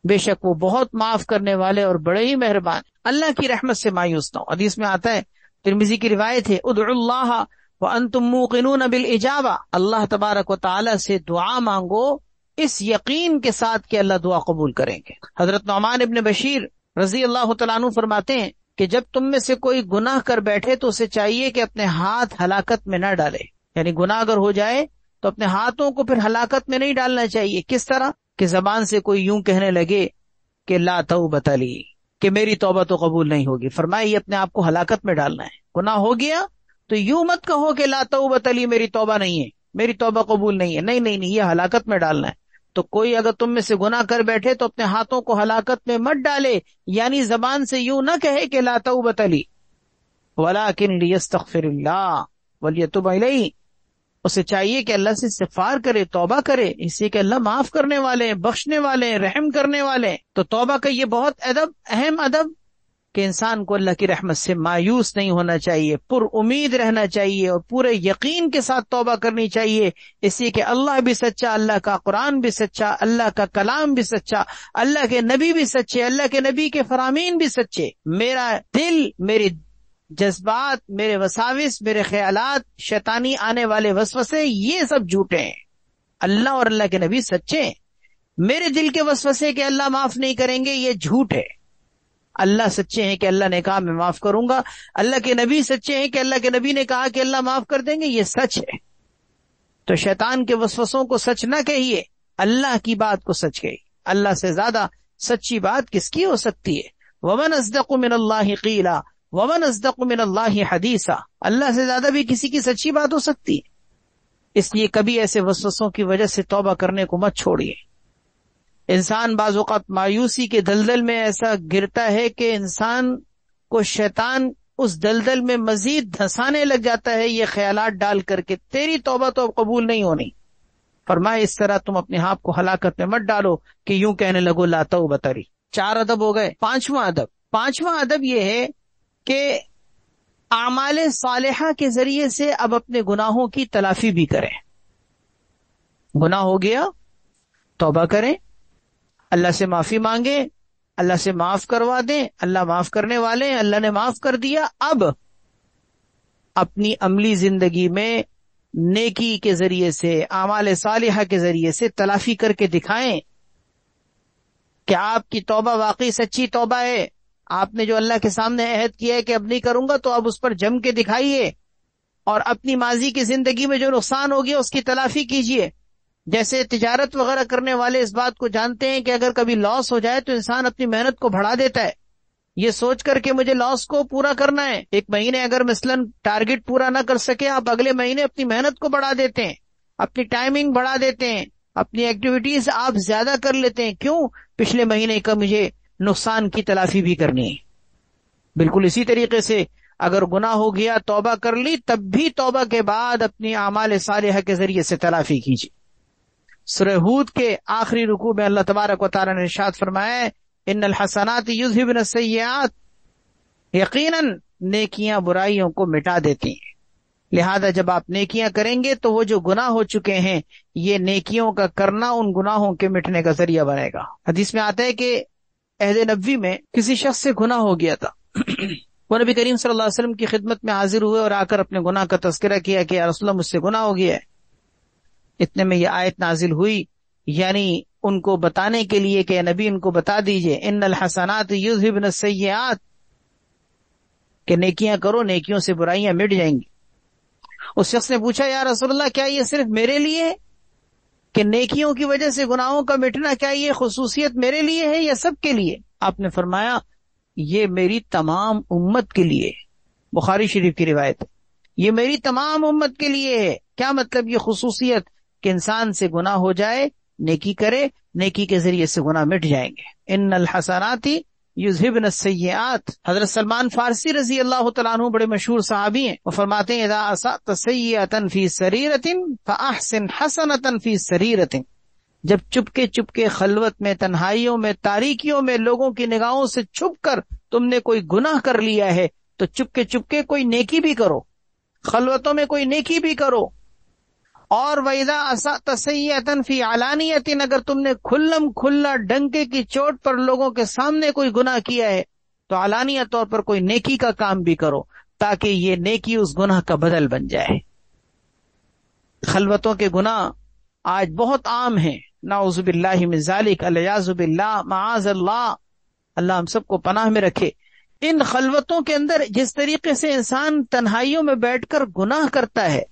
Speaker 1: بے شک وہ بہت معاف کرنے والے اور بڑے ہی مہربان. اللہ کی رحمت سے مایوس نہ ہو. حدیث میں آتا ہے، ترمذی کی روایت ہے، ادعوا اللہ وانتم موقنون بالاجابہ، اللہ تبارک و تعالیٰ سے دعا مانگو اس یقین کے ساتھ کہ اللہ دعا قبول کریں گے. حضرت نعمان ابن بشیر رضی اللہ تعالیٰ عنہ فرماتے ہیں کہ جب تم میں سے کوئی گناہ کر بیٹھے تو اسے چاہیے کہ اپنے ہاتھ ہلاکت میں نہ ڈالے، یعنی گناہ اگر ہو جائے تو اپنے ہاتھوں کو پھر ہلاکت میں نہیں ڈالنا چاہیے. کس طرح کہ زبان سے کوئی یوں کہنے لگے کہ لا توبۃ لی، کہ میری توبہ تو قبول نہیں ہوگی. فرمایا یہ اپنے آپ کو ہلاکت میں ڈالنا ہے. گناہ ہو گیا تو یوں مت کہو کہ لا توبۃ لی، میری توبہ نہیں ہے، میری توبہ قبول نہیں ہے. نہیں نہیں نہیں، یہ ہلاکت میں ڈالنا ہے. تو کوئی اگر تم میں سے گناہ کر بیٹھے تو اپنے ہاتھوں کو ہلاکت میں مت ڈالے، یعنی زبان سے یوں نہ کہے کہ لا توبۃ لی، ولکن لیستغفر اللہ ولیتوب الیہ، اسے چاہیے کہ اللہ سے استغفار کرے، توبہ کرے، اس لیے کہ اللہ معاف کرنے والے ہیں، بخشنے والے ہیں، رحم کرنے والے ہیں. تو توبہ کا یہ بہت اہم ادب کہ انسان کو اللہ کی رحمت سے مایوس نہیں ہونا چاہیے، پر امید رہنا چاہیے اور پورے یقین کے ساتھ توبہ کرنی چاہیے. اس لیے کہ اللہ بھی سچا، اللہ کا قرآن بھی سچا، اللہ کا کلام بھی سچا، اللہ کے نبی بھی سچے، اللہ کے نبی کے فرامین بھی سچے. میرا دل، میری جذبات، میرے وساوس، میرے خیالات، شیطانی آنے والے وسوسے، یہ سب جھوٹے ہیں. اللہ اور اللہ کے نبی سچے ہیں. میرے دل کے وسوسے کہ اللہ معاف نہیں کریں گے، یہ جھوٹ ہے. اللہ سچے ہیں کہ اللہ نے کہا میں معاف کروں گا. اللہ کے نبی سچے ہیں کہ اللہ کے نبی نے کہا کہ اللہ معاف کر دیں گے، یہ سچ ہے. تو شیطان کے وسوسوں کو سچ نہ کہیے، اللہ کی بات کو سچ کہیے. اللہ سے زیادہ سچی بات کس کی ہو سکتی ہے؟ وَمَنْ أَصْدَقُ مِنَ اللَّهِ قِيلًا وَمَنْ أَصْدَقُ مِنَ اللَّهِ حَدِيثًا، اللہ سے زیادہ بھی کسی کی سچی بات ہو سکتی ہے. اس لیے کبھی ایسے وسوسوں کی وجہ سے توبہ کرنے کو مت چھوڑیے. انسان بعض اوقات مایوسی کے دلدل میں ایسا گرتا ہے کہ انسان کو شیطان اس دلدل میں مزید دھسانے لگ جاتا ہے، یہ خیالات ڈال کر کے تیری توبہ تو قبول نہیں ہونی. فرمایا اس طرح تم اپنے آپ کو ہلاکت میں مت ڈالو کہ یوں کہنے لگو لا توبہ تری۔ 4 ادب ہو گئے۔ پانچواں ادب یہ ہے کہ اعمال صالحہ کے ذریعے سے اب اپنے گناہوں کی تلافی بھی کریں۔ گناہ ہو گیا، توبہ کریں، اللہ سے معافی مانگیں، اللہ سے معاف کروا دیں، اللہ معاف کرنے والے ہیں، اللہ نے معاف کر دیا۔ اب اپنی عملی زندگی میں نیکی کے ذریعے سے، اعمال صالحہ کے ذریعے سے تلافی کر کے دکھائیں کہ آپ کی توبہ واقعی سچی توبہ ہے۔ آپ نے جو اللہ کے سامنے عہد کیا ہے کہ اب نہیں کروں گا، تو اب اس پر جم کے دکھائیے، اور اپنی ماضی کی زندگی میں جو نقصان ہو گیا اس کی تلافی کیجیے۔ جیسے تجارت وغیرہ کرنے والے اس بات کو جانتے ہیں کہ اگر کبھی لاس ہو جائے تو انسان اپنی محنت کو بڑھا دیتا ہے، یہ سوچ کر کہ مجھے لاس کو پورا کرنا ہے۔ ایک مہینے اگر مثلاً ٹارگٹ پورا نہ کر سکے، آپ اگلے مہینے اپنی محنت کو بڑھا دیتے ہیں، اپنی ٹائمنگ بڑھا دیتے ہیں، اپنی ایکٹیویٹیز آپ زیادہ کر لیتے ہیں۔ کیوں؟ پچھلے مہینے کا مجھے نقصان کی تلافی بھی کرنی ہے۔ بالکل اسی طریقے سے اگر گناہ ہو گیا، توبہ کر لی، تب بھی توبہ کے بعد اپنی اعمال صالحہ کے ذریعے سے تلافی کیجیے۔ سورہ ہود کے آخری رکوع میں اللہ تبارک و تعالی نے ارشاد فرمایا ہے ان الحسنات یذھبن السیئات، یقیناً نیکیاں برائیوں کو مٹا دیتی ہیں۔ لہذا جب آپ نیکیاں کریں گے تو وہ جو گناہ ہو چکے ہیں، یہ نیکیوں کا کرنا ان گناہوں کے مٹنے کا ذریعہ بنے گا۔ حدیث میں آتا ہے کہ عہد نبوی میں کسی شخص سے گناہ ہو گیا تھا، وہ نبی کریم صلی اللہ علیہ وسلم کی خدمت میں حاضر ہوئے اور آ کر اپنے گناہ کا تذکرہ کیا کہ یا رسول اللہ مجھ سے گناہ ہو گیا ہے۔ اتنے میں یہ آیت نازل ہوئی، یعنی ان کو بتانے کے لیے کہ نبی ان کو بتا دیجئے ان الحسنات یذھبن السیئات، کہ نیکیاں کرو، نیکیوں سے برائیاں مٹ جائیں گی۔ اس شخص نے پوچھا یا رسول اللہ کیا یہ صرف میرے لیے ہے کہ نیکیوں کی وجہ سے گناہوں کا مٹنا، کیا یہ خصوصیت میرے لیے ہے یا سب کے لیے؟ آپ نے فرمایا یہ میری تمام امت کے لیے، بخاری شریف کی روایت ہے، یہ میری تمام امت کے لیے ہے۔ کیا مطلب یہ خصوصیت کہ انسان سے گناہ ہو جائے، نیکی کرے، نیکی کے ذریعے سے گناہ مٹ جائیں گے۔ ان الحسنات یذھبن السیئات۔ حضرت سلمان فارسی رضی اللہ تعالیٰ عنہ بڑے مشہور صحابی ہیں، وہ فرماتے ہیں اذا اسأت سیئۃ فی سریرۃ فاحسن حسنۃ فی سریرۃ، جب چپکے خلوت میں، تنہائیوں میں، تاریکیوں میں لوگوں کی نگاہوں سے چھپ کر تم نے کوئی گناہ کر لیا ہے تو چپکے کوئی نیکی بھی کرو، خلوتوں میں کوئی نیکی بھی کرو۔ اور وَإِذَا أَسَأْتَ سَيِّئَةً فِي عَلَانِيَةٍ، اگر تم نے کھلم کھلا ڈنکے کی چوٹ پر لوگوں کے سامنے کوئی گناہ کیا ہے تو علانیہ طور پر کوئی نیکی کا کام بھی کرو، تاکہ یہ نیکی اس گناہ کا بدل بن جائے۔ خلوتوں کے گناہ آج بہت عام ہیں، نعوذ باللہ من ذالک، العیاذ باللہ، معاذ اللہ، اللہ ہم سب کو پناہ میں رکھے۔ ان خلوتوں کے اندر جس طریقے سے انسان تنہائیوں میں بیٹھ کر گناہ کرتا ہے،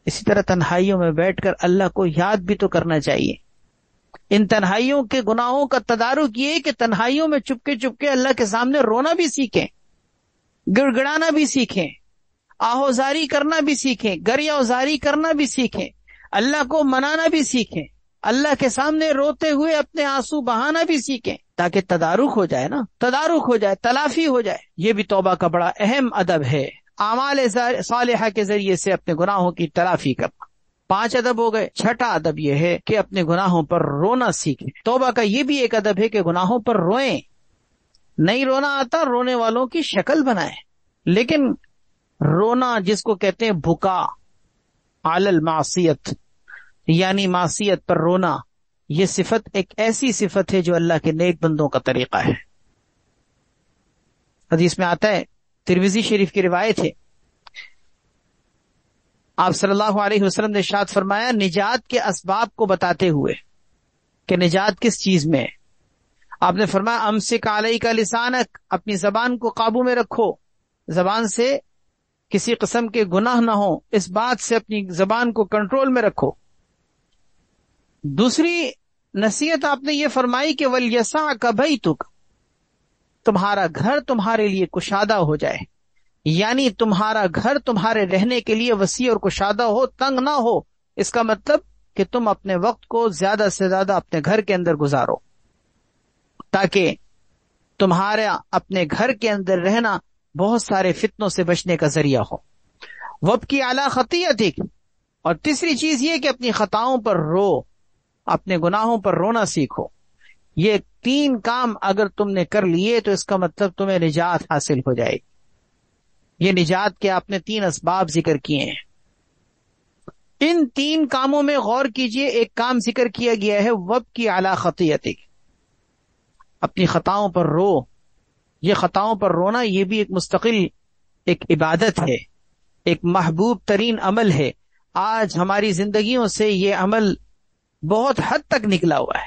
Speaker 1: اسی طرح تنہائیوں میں بیٹھ کر اللہ کو یاد بھی تو کرنا چاہیے۔ ان تنہائیوں کے گناہوں کا تدارک یہ کہ تنہائیوں میں چپکے اللہ کے سامنے رونا بھی سیکھیں، گڑ گڑانا بھی سیکھیں، آہوزاری کرنا بھی سیکھیں، گریہ وزاری کرنا بھی سیکھیں، اللہ کو منانا بھی سیکھیں، اللہ کے سامنے روتے ہوئے اپنے آنسو بہانا بھی سیکھیں، تاکہ تدارک ہو جائے نا، تدارک ہو جائے، تلافی ہو جائے۔ یہ بھی توبہ کا بڑا اہم ادب ہے، اعمال صالحہ کے ذریعے سے اپنے گناہوں کی تلافی کرنا۔ 5 ادب ہو گئے۔ 6واں ادب یہ ہے کہ اپنے گناہوں پر رونا سیکھیں۔ توبہ کا یہ بھی ایک ادب ہے کہ گناہوں پر روئیں۔ نہیں رونا آتا، رونے والوں کی شکل بنائیں، لیکن رونا جس کو کہتے ہیں بکا علی المعصیت، یعنی معصیت پر رونا، یہ صفت ایک ایسی صفت ہے جو اللہ کے نیک بندوں کا طریقہ ہے۔ حدیث میں آتا ہے، ترمذی شریف کی روایت ہے، آپ صلی اللہ علیہ وسلم نے ارشاد فرمایا نجات کے اسباب کو بتاتے ہوئے کہ نجات کس چیز میں ہے، آپ نے فرمایا امسک علیک لسانک، اپنی زبان کو قابو میں رکھو، زبان سے کسی قسم کے گناہ نہ ہو، اس بات سے اپنی زبان کو کنٹرول میں رکھو۔ دوسری نصیحت آپ نے یہ فرمائی کہ وَلْيَسَعْكَ بَيْتُكَ، تمہارا گھر تمہارے لیے کشادہ ہو جائے، یعنی تمہارا گھر تمہارے رہنے کے لیے وسیع اور کشادہ ہو، تنگ نہ ہو۔ اس کا مطلب کہ تم اپنے وقت کو زیادہ سے زیادہ اپنے گھر کے اندر گزارو، تاکہ تمہارا اپنے گھر کے اندر رہنا بہت سارے فتنوں سے بچنے کا ذریعہ ہو۔ وَابْكِ عَلَىٰ خَطِيئَتِكَ، اور تیسری چیز یہ کہ اپنی خطاؤں پر رو، اپنے گناہوں پر رونا سیکھو. یہ 3 کام اگر تم نے کر لیے تو اس کا مطلب تمہیں نجات حاصل ہو جائے گی. یہ نجات کے آپ نے 3 اسباب ذکر کیے ہیں. ان 3 کاموں میں غور کیجئے. ایک کام ذکر کیا گیا ہے وابکی علی خطیئتک، اپنی خطاؤں پر رو. یہ خطاؤں پر رونا یہ بھی ایک مستقل ایک عبادت ہے، ایک محبوب ترین عمل ہے. آج ہماری زندگیوں سے یہ عمل بہت حد تک نکلا ہوا ہے.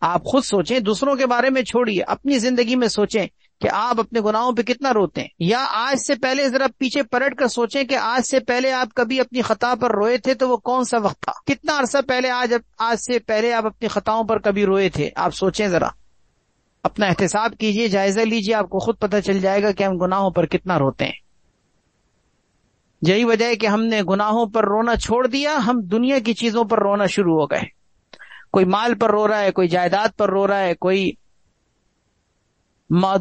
Speaker 1: آپ خود سوچیں، دوسروں کے بارے میں چھوڑیے، اپنی زندگی میں سوچیں کہ آپ اپنے گناہوں پہ کتنا روتے ہیں. یا آج سے پہلے ذرا پیچھے پلٹ کر سوچیں کہ آج سے پہلے آپ کبھی اپنی خطا پر روئے تھے تو وہ کون سا وقت تھا؟ کتنا عرصہ پہلے آج سے پہلے آپ اپنی خطاؤں پر کبھی روئے تھے؟ آپ سوچیں، ذرا اپنا احتساب کیجئے، جائزہ لیجئے، آپ کو خود پتہ چل جائے گا کہ ہم گناہوں پر کتنا روتے ہیں. یہی وجہ ہے کہ ہم نے گناہوں پر رونا چھوڑ دیا، ہم دنیا کی چیزوں پر رونا شروع ہو گئے. کوئی مال پر رو رہا ہے، کوئی جائیداد پر رو رہا ہے، کوئی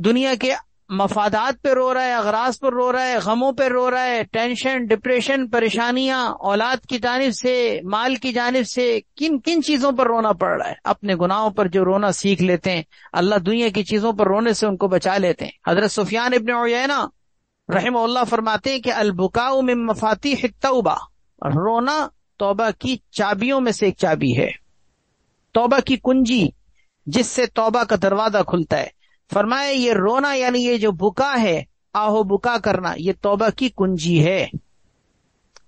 Speaker 1: دنیا کے مفادات پہ رو رہا ہے، اغراض پر رو رہا ہے، غموں پہ رو رہا ہے، ٹینشن، ڈپریشن، پریشانیاں، اولاد کی جانب سے، مال کی جانب سے، کن کن چیزوں پر رونا پڑ رہا ہے. اپنے گناہوں پر جو رونا سیکھ لیتے ہیں، اللہ دنیا کی چیزوں پر رونے سے ان کو بچا لیتے ہیں. حضرت سفیان ابن عیینہ رحمہ اللہ فرماتے ہیں کہ البکاء من مفاتیح التوبہ، رونا توبہ کی چابیوں میں سے ایک چابی ہے، توبہ کی کنجی جس سے توبہ کا دروازہ کھلتا ہے. فرمایا یہ رونا یعنی یہ جو بکا ہے، آہو بکا کرنا، یہ توبہ کی کنجی ہے.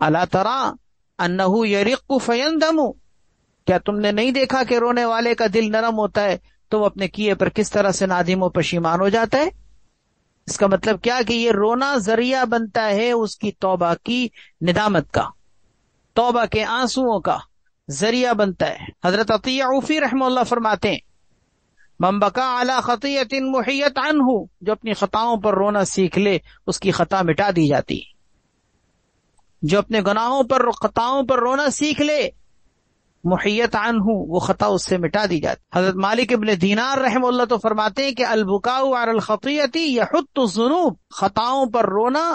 Speaker 1: الا تری انہ یرق فیندم، کیا تم نے نہیں دیکھا کہ رونے والے کا دل نرم ہوتا ہے تو وہ اپنے کیے پر کس طرح سے نادم و پشیمان ہو جاتا ہے. اس کا مطلب کیا کہ یہ رونا ذریعہ بنتا ہے اس کی توبہ کی ندامت کا، توبہ کے آنسوؤں کا ذریعہ بنتا ہے. حضرت عطیہ عوفی رحمہ اللہ فرماتے ہیں من بکا علی خطیۃ محیت عنہ، جو اپنی خطاؤں پر رونا سیکھ لے اس کی خطا مٹا دی جاتی. جو اپنے گناہوں پر خطاؤں پر رونا سیکھ لے، محیت عنہ، وہ خطا اس سے مٹا دی جاتی. حضرت مالک ابن دینار رحمہ اللہ تو فرماتے ہیں کہ البکاء علی الخطیۃ یحط الذنوب، خطاؤں پر رونا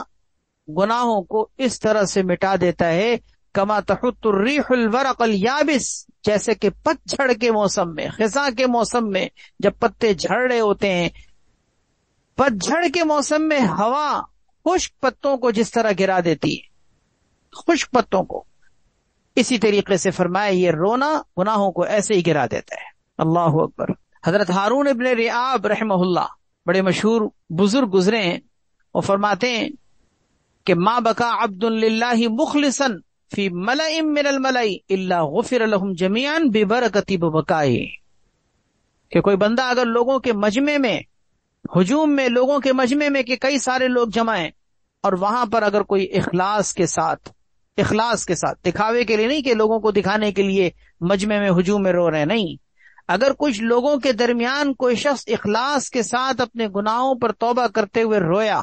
Speaker 1: گناہوں کو اس طرح سے مٹا دیتا ہے کما تحط الریح الورق الیابس، جیسے کہ پتجھڑ کے موسم میں، خزاں کے موسم میں جب پتے جھڑ رہے ہوتے ہیں، پتجھڑ کے موسم میں ہوا خشک پتوں کو جس طرح گرا دیتی ہے، خشک پتوں کو، اسی طریقے سے فرمایا یہ رونا گناہوں کو ایسے ہی گرا دیتا ہے. اللہ اکبر. حضرت ہارون ابن ریاب رحمہ اللہ بڑے مشہور بزرگ گزرے ہیں، وہ فرماتے ہیں کہ ما بکا عبد للہ مخلصا فی ملأ من الملأ الا غفر لهم جميعا ببرکت بکائه، کہ کوئی بندہ اگر لوگوں کے مجمع میں، ہجوم میں، لوگوں کے مجمع میں کہ کئی سارے لوگ جمع ہیں، اور وہاں پر اگر کوئی اخلاص کے ساتھ دکھاوے کے لیے نہیں کہ لوگوں کو دکھانے کے لیے مجمع میں ہجوم میں رو رہے ہیں، نہیں، اگر کچھ لوگوں کے درمیان کوئی شخص اخلاص کے ساتھ اپنے گناہوں پر توبہ کرتے ہوئے رویا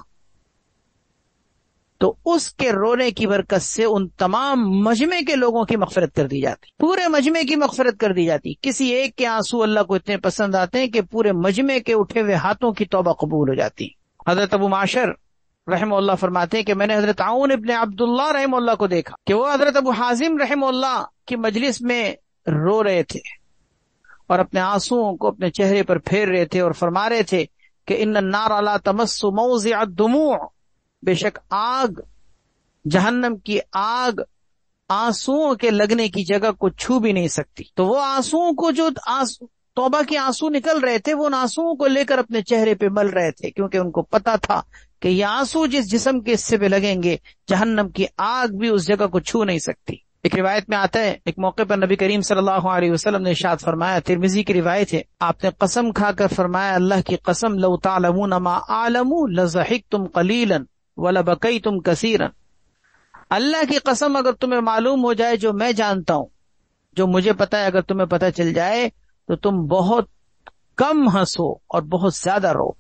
Speaker 1: تو اس کے رونے کی برکت سے ان تمام مجمع کے لوگوں کی مغفرت کر دی جاتی، پورے مجمع کی مغفرت کر دی جاتی. کسی ایک کے آنسو اللہ کو اتنے پسند آتے ہیں کہ پورے مجمع کے اٹھے ہوئے ہاتھوں کی توبہ قبول ہو جاتی. حضرت ابو معشر رحمہ اللہ فرماتے ہیں کہ میں نے حضرت عون ابن عبداللہ رحمہ اللہ کو دیکھا کہ وہ حضرت ابو حازم رحمہ اللہ کی مجلس میں رو رہے تھے اور اپنے آنسوؤں کو اپنے چہرے پر پھیر رہے تھے اور فرما رہے تھے کہ ان النار لا تمس موضع الدموع، بے شک آگ، جہنم کی آگ آنسوؤں کے لگنے کی جگہ کو چھو بھی نہیں سکتی. تو وہ آنسوؤں کو جو توبہ کے آنسو نکل رہے تھے، وہ ان آنسوؤں کو لے کر اپنے چہرے پہ مل رہے تھے، کیونکہ ان کو پتا تھا کہ یہ آنسو جس جسم کے حصے پہ لگیں گے جہنم کی آگ بھی اس جگہ کو چھو نہیں سکتی. ایک روایت میں آتا ہے ایک موقع پر نبی کریم صلی اللہ علیہ وسلم نے ارشاد فرمایا، ترمذی کی روایت ہے، آپ نے قسم کھا کر فرمایا اللہ کی قسم لو تعلمون ما اعلم لضحکتم قلیلا ولبکیتم کثیرا، اللہ کی قسم اگر تمہیں معلوم ہو جائے جو میں جانتا ہوں، جو مجھے پتا ہے، اگر تمہیں پتا چل جائے تو تم بہت کم ہنسو اور بہت زیادہ رو.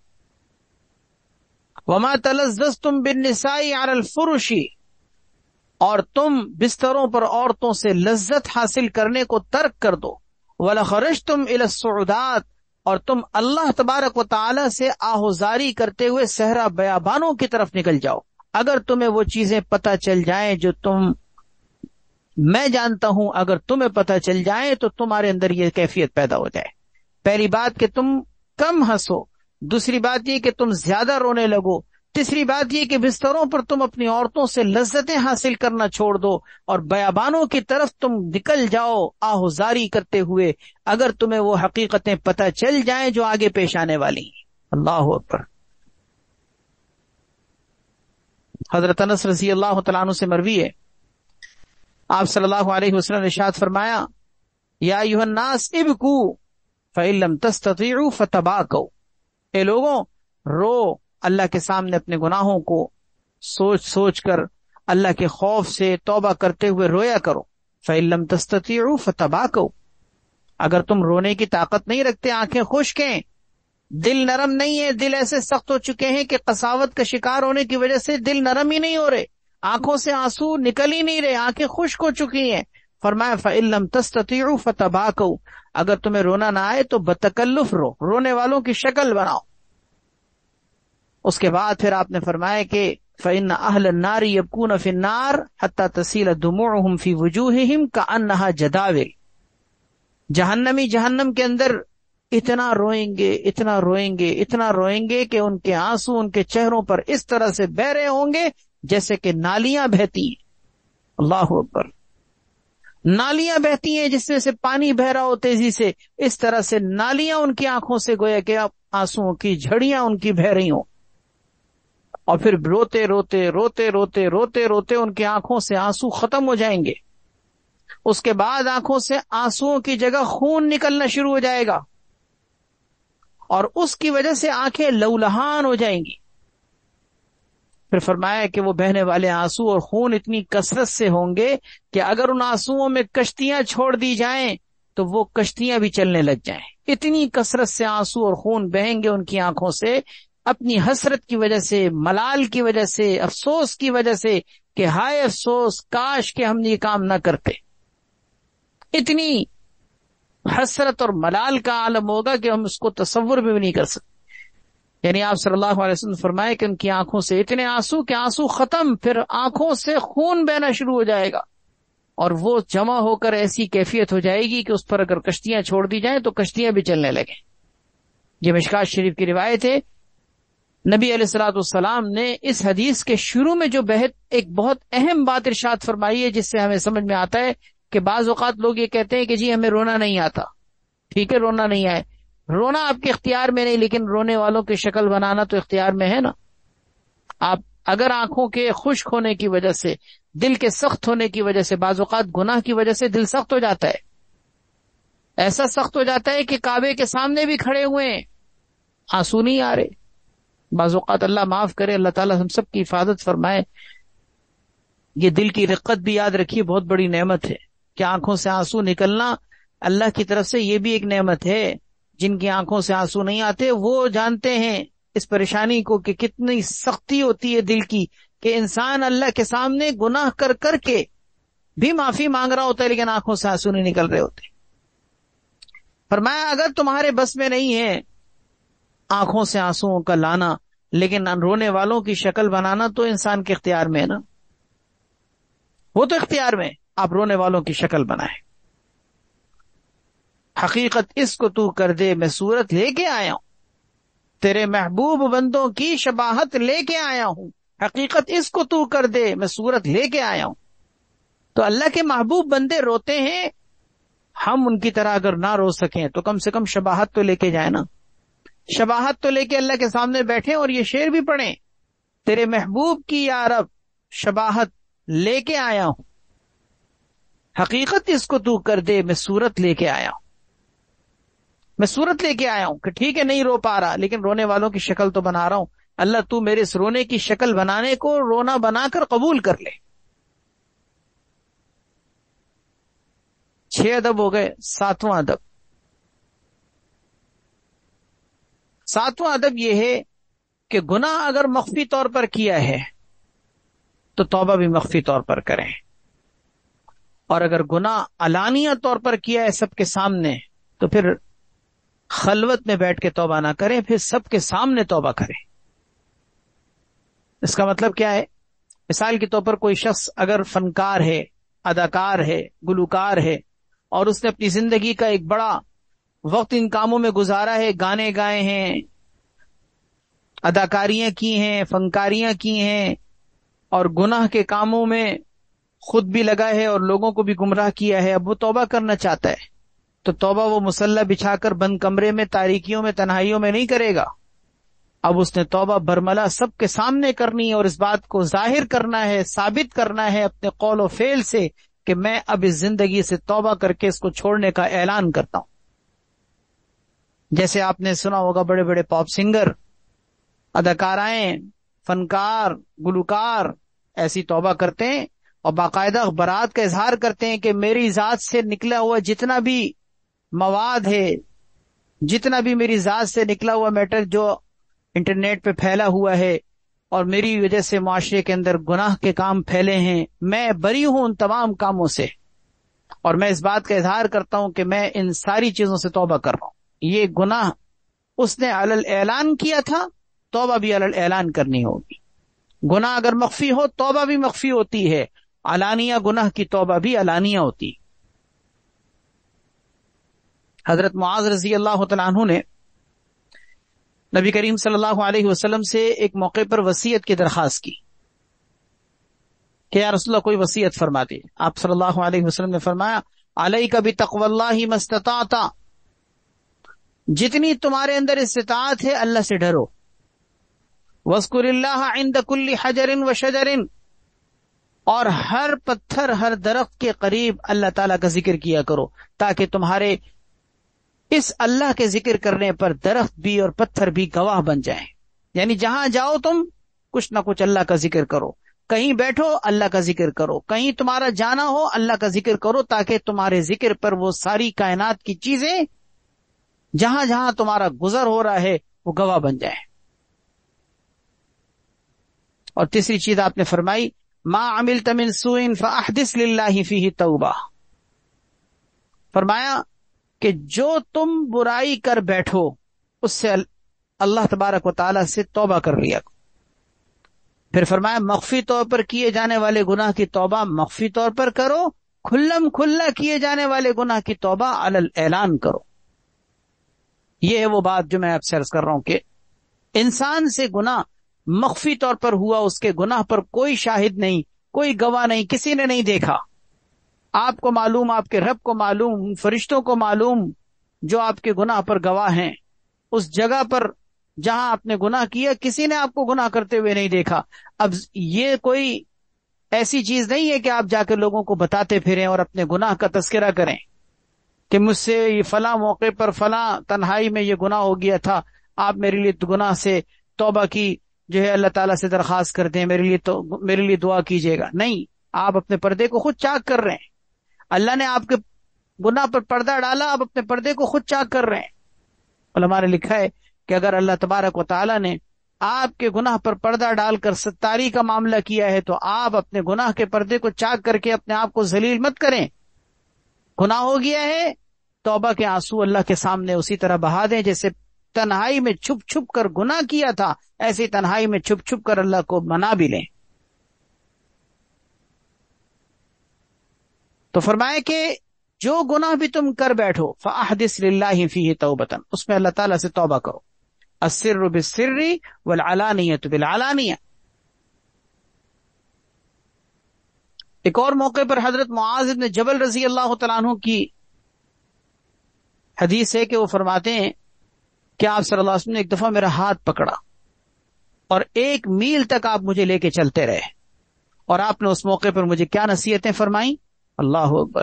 Speaker 1: وما تلذذتم بالنساء علی الفرش، اور تم بستروں پر عورتوں سے لذت حاصل کرنے کو ترک کر دو. ولخرجتم الی الصعودات، اور تم اللہ تبارک و تعالی سے آہوزاری کرتے ہوئے صحرا بیابانوں کی طرف نکل جاؤ. اگر تمہیں وہ چیزیں پتہ چل جائیں جو تم میں جانتا ہوں اگر تمہیں پتہ چل جائے تو تمہارے اندر یہ کیفیت پیدا ہو جائے. پہلی بات کہ تم کم ہنسو، دوسری بات یہ کہ تم زیادہ رونے لگو، تیسری بات یہ کہ بستروں پر تم اپنی عورتوں سے لذتیں حاصل کرنا چھوڑ دو اور بیابانوں کی طرف تم نکل جاؤ آہوزاری کرتے ہوئے اگر تمہیں وہ حقیقتیں پتہ چل جائیں جو آگے پیش آنے والی ہیں. اللہ اکبر. حضرت انس رضی اللہ تعالیٰ عنہ سے مروی ہے، آپ صلی اللہ علیہ وسلم نے ارشاد فرمایا یا ایھا الناس ابکوا فإن لم تستطيعوا فتباکوا. اے لوگوں رو اللہ کے سامنے اپنے گناہوں کو سوچ سوچ کر اللہ کے خوف سے توبہ کرتے ہوئے رویا کرو. فإن لم تستطيعوا فتباکوا. اگر تم رونے کی طاقت نہیں رکھتے، آنکھیں خشک ہیں، دل نرم نہیں ہے، دل ایسے سخت ہو چکے ہیں کہ قساوت کا شکار ہونے کی وجہ سے دل نرم ہی نہیں ہو رہے، آنکھوں سے آنسو نکل ہی نہیں رہے، آنکھیں خشک ہو چکی ہیں، فرمایا فإن لم تستطيعوا فتباکوا. اگر تمہیں رونا نہ آئے تو بتکلف رو، رونے والوں کی شکل بناؤ. اس کے بعد پھر آپ نے فرمایا کہ فإن أهل النار يبكون في النار حتى تسيل دموعهم في وجوههم كأنها جداول. جہنمی جہنم کے اندر اتنا روئیں گے، اتنا روئیں گے، اتنا روئیں گے کہ ان کے آنسو ان کے چہروں پر اس طرح سے بہ رہے ہوں گے جیسے کہ نالیاں بہتی ہیں. اللہ اکبر. نالیاں بہتی ہیں جس میں سے پانی بہ رہا ہو تیزی سے، اس طرح سے نالیاں ان کی آنکھوں سے گویا کہ آنسوؤں کی جھڑیاں ان کی بہ رہی ہوں، اور پھر روتے روتے روتے روتے روتے روتے ان کی آنکھوں سے آنسو ختم ہو جائیں گے. اس کے بعد آنکھوں سے آنسوؤں کی جگہ خون نکلنا شروع ہو جائے گا اور اس کی وجہ سے آنکھیں لولہان ہو جائیں گی. پھر فرمایا کہ وہ بہنے والے آنسو اور خون اتنی کثرت سے ہوں گے کہ اگر ان آنسوؤں میں کشتیاں چھوڑ دی جائیں تو وہ کشتیاں بھی چلنے لگ جائیں. اتنی کثرت سے آنسو اور خون بہیں گے ان کی آنکھوں سے، اپنی حسرت کی وجہ سے، ملال کی وجہ سے، افسوس کی وجہ سے کہ ہائے افسوس، کاش کہ ہم یہ کام نہ کرتے. اتنی حسرت اور ملال کا عالم ہوگا کہ ہم اس کو تصور بھی نہیں کر سکتے. یعنی آپ صلی اللہ علیہ وسلم فرمائے کہ ان کی آنکھوں سے اتنے آنسو کہ آنسو ختم، پھر آنکھوں سے خون بہنا شروع ہو جائے گا اور وہ جمع ہو کر ایسی کیفیت ہو جائے گی کہ اس پر اگر کشتیاں چھوڑ دی جائیں تو کشتیاں بھی چلنے لگیں. یہ مشکات شریف کی روایت ہے. نبی علیہ الصلوۃ والسلام نے اس حدیث کے شروع میں جو ایک بہت اہم بات ارشاد فرمائی ہے جس سے ہمیں سمجھ میں آتا ہے کہ بعض اوقات لوگ یہ کہتے ہیں کہ جی ہمیں رونا نہیں آتا. ٹھیک ہے، رونا نہیں آئے، رونا آپ کے اختیار میں نہیں، لیکن رونے والوں کی شکل بنانا تو اختیار میں ہے نا. آپ اگر آنکھوں کے خشک ہونے کی وجہ سے، دل کے سخت ہونے کی وجہ سے، بعض اوقات گناہ کی وجہ سے دل سخت ہو جاتا ہے، ایسا سخت ہو جاتا ہے کہ کعبے کے سامنے بھی کھڑے ہوئے ہیں، آنسو نہیں آ رہے. بعض اوقات اللہ معاف کرے، اللہ تعالیٰ ہم سب کی حفاظت فرمائے. یہ دل کی رقت بھی یاد رکھیے بہت بڑی نعمت ہے کہ آنکھوں سے آنسو نکلنا اللہ کی طرف سے یہ بھی ایک نعمت ہے. جن کی آنکھوں سے آنسو نہیں آتے وہ جانتے ہیں اس پریشانی کو کہ کتنی سختی ہوتی ہے دل کی، کہ انسان اللہ کے سامنے گناہ کر کر کے بھی معافی مانگ رہا ہوتا ہے لیکن آنکھوں سے آنسو نہیں نکل رہے ہوتے. فرمایا اگر تمہارے بس میں نہیں ہے آنکھوں سے آنسوؤں کا لانا، لیکن رونے والوں کی شکل بنانا تو انسان کے اختیار میں ہے نا، وہ تو اختیار میں، آپ رونے والوں کی شکل بنائیں. حقیقت اس کو تو کر دے میں صورت لے کے آیا ہوں، تیرے محبوب بندوں کی شباہت لے کے آیا ہوں. حقیقت اس کو تو کر دے میں صورت لے کے آیا ہوں. تو اللہ کے محبوب بندے روتے ہیں، ہم ان کی طرح اگر نہ رو سکیں تو کم سے کم شباہت تو لے کے جائیں نا، شباہت تو لے کے اللہ کے سامنے بیٹھیں اور یہ شعر بھی پڑھیں، تیرے محبوب کی یا رب شباہت لے کے آیا ہوں. حقیقت اس کو تو کر دے میں صورت لے کے آیا ہوں. میں صورت لے کے آیا ہوں کہ ٹھیک ہے نہیں رو پا رہا لیکن رونے والوں کی شکل تو بنا رہا ہوں. اللہ تو میرے اس رونے کی شکل بنانے کو رونا بنا کر قبول کر لے. 6 ادب ہو گئے. 7واں ادب، 7واں ادب یہ ہے کہ گناہ اگر مخفی طور پر کیا ہے تو توبہ بھی مخفی طور پر کریں، اور اگر گناہ علانیہ طور پر کیا ہے سب کے سامنے تو پھر خلوت میں بیٹھ کے توبہ نہ کریں، پھر سب کے سامنے توبہ کریں. اس کا مطلب کیا ہے؟ مثال کے طور پر کوئی شخص اگر فنکار ہے، اداکار ہے، گلوکار ہے، اور اس نے اپنی زندگی کا ایک بڑا وقت ان کاموں میں گزارا ہے، گانے گائے ہیں، اداکاریاں کی ہیں، فنکاریاں کی ہیں، اور گناہ کے کاموں میں خود بھی لگا ہے اور لوگوں کو بھی گمراہ کیا ہے، اب وہ توبہ کرنا چاہتا ہے، تو توبہ وہ مصلی بچھا کر بند کمرے میں تاریکیوں میں تنہائیوں میں نہیں کرے گا. اب اس نے توبہ برملا سب کے سامنے کرنی ہے، اور اس بات کو ظاہر کرنا ہے، ثابت کرنا ہے اپنے قول و فعل سے کہ میں اب اس زندگی سے توبہ کر کے اس کو چھوڑنے کا اعلان کرتا ہوں. جیسے آپ نے سنا ہوگا بڑے بڑے پاپ سنگر، اداکارائیں، فنکار، گلوکار ایسی توبہ کرتے ہیں اور باقاعدہ برات کا اظہار کرتے ہیں کہ میری ذات سے نکلا ہوا جتنا بھی مواد ہے، جتنا بھی میری ذات سے نکلا ہوا میٹر جو انٹرنیٹ پہ پھیلا ہوا ہے اور میری وجہ سے معاشرے کے اندر گناہ کے کام پھیلے ہیں، میں بری ہوں ان تمام کاموں سے، اور میں اس بات کا اظہار کرتا ہوں کہ میں ان ساری چیزوں سے توبہ کر رہا ہوں. یہ گناہ اس نے علی الاعلان کیا تھا، توبہ بھی علی الاعلان کرنی ہوگی. گناہ اگر مخفی ہو توبہ بھی مخفی ہوتی ہے، علانیہ گناہ کی توبہ بھی علانیہ ہوتی. حضرت معاذ رضی اللہ تعالیٰ عنہ نے نبی کریم صلی اللہ علیہ وسلم سے ایک موقع پر وصیت کی درخواست کی کہ یا رسول اللہ کوئی وصیت فرما دے. آپ صلی اللہ علیہ وسلم نے فرمایا علیک بتقوی اللہ ما استطعت، جتنی تمہارے اندر استطاعت ہے اللہ سے ڈرو. واذکر اللہ عند کل حجر وشجر، اور ہر پتھر ہر درخت کے قریب اللہ تعالیٰ کا ذکر کیا کرو، تاکہ تمہارے اس اللہ کے ذکر کرنے پر درخت بھی اور پتھر بھی گواہ بن جائیں. یعنی جہاں جاؤ تم کچھ نہ کچھ اللہ کا ذکر کرو، کہیں بیٹھو اللہ کا ذکر کرو، کہیں تمہارا جانا ہو اللہ کا ذکر کرو، تاکہ تمہارے ذکر پر وہ ساری کائنات کی چیزیں جہاں جہاں تمہارا گزر ہو رہا ہے وہ گواہ بن جائیں. اور تیسری چیز آپ نے فرمائی ما عملت من سوء فاحدث للہ فیہ توبہ، فرمایا کہ جو تم برائی کر بیٹھو اس سے اللہ تبارک و تعالی سے توبہ کر لیا. پھر فرمایا مخفی طور پر کیے جانے والے گناہ کی توبہ مخفی طور پر کرو، کھلم کھلا کیے جانے والے گناہ کی توبہ علی الاعلان کرو. یہ ہے وہ بات جو میں آپ سے عرض کر رہا ہوں کہ انسان سے گناہ مخفی طور پر ہوا، اس کے گناہ پر کوئی شاہد نہیں، کوئی گواہ نہیں، کسی نے نہیں دیکھا. آپ کو معلوم، آپ کے رب کو معلوم، فرشتوں کو معلوم جو آپ کے گناہ پر گواہ ہیں. اس جگہ پر جہاں آپ نے گناہ کیا کسی نے آپ کو گناہ کرتے ہوئے نہیں دیکھا. اب یہ کوئی ایسی چیز نہیں ہے کہ آپ جا کے لوگوں کو بتاتے پھریں اور اپنے گناہ کا تذکرہ کریں کہ مجھ سے یہ فلاں موقع پر فلاں تنہائی میں یہ گناہ ہو گیا تھا، آپ میرے لیے گناہ سے توبہ کی جو ہے اللہ تعالیٰ سے درخواست کرتے ہیں، میرے لیے دعا کیجیے گا. نہیں، آپ اپنے پردے کو خود چاک کر رہے ہیں. اللہ نے آپ کے گناہ پر پردہ ڈالا، آپ اپنے پردے کو خود چاک کر رہے ہیں. علماء نے لکھا ہے کہ اگر اللہ تبارک و تعالیٰ نے آپ کے گناہ پر پردہ ڈال کر ستاری کا معاملہ کیا ہے تو آپ اپنے گناہ کے پردے کو چاک کر کے اپنے آپ کو ذلیل مت کریں. گناہ ہو گیا ہے، توبہ کے آنسو اللہ کے سامنے اسی طرح بہا دیں جیسے تنہائی میں چھپ چھپ کر گناہ کیا تھا، ایسی تنہائی میں چھپ چھپ کر اللہ کو منا بھی لیں. تو فرمائے کہ جو گناہ بھی تم کر بیٹھو فاحدث للہ فیہ توبۃ، اس میں اللہ تعالیٰ سے توبہ کرو. السر بالسر والعلانیۃ بالعلانیہ. ایک اور موقع پر حضرت معاذ بن جبل رضی اللہ تعالیٰ عنہ کی حدیث ہے کہ وہ فرماتے ہیں کہ آپ صلی اللہ علیہ وسلم نے ایک دفعہ میرا ہاتھ پکڑا اور 1 میل تک آپ مجھے لے کے چلتے رہے، اور آپ نے اس موقع پر مجھے کیا نصیحتیں فرمائیں. اللہ اکبر.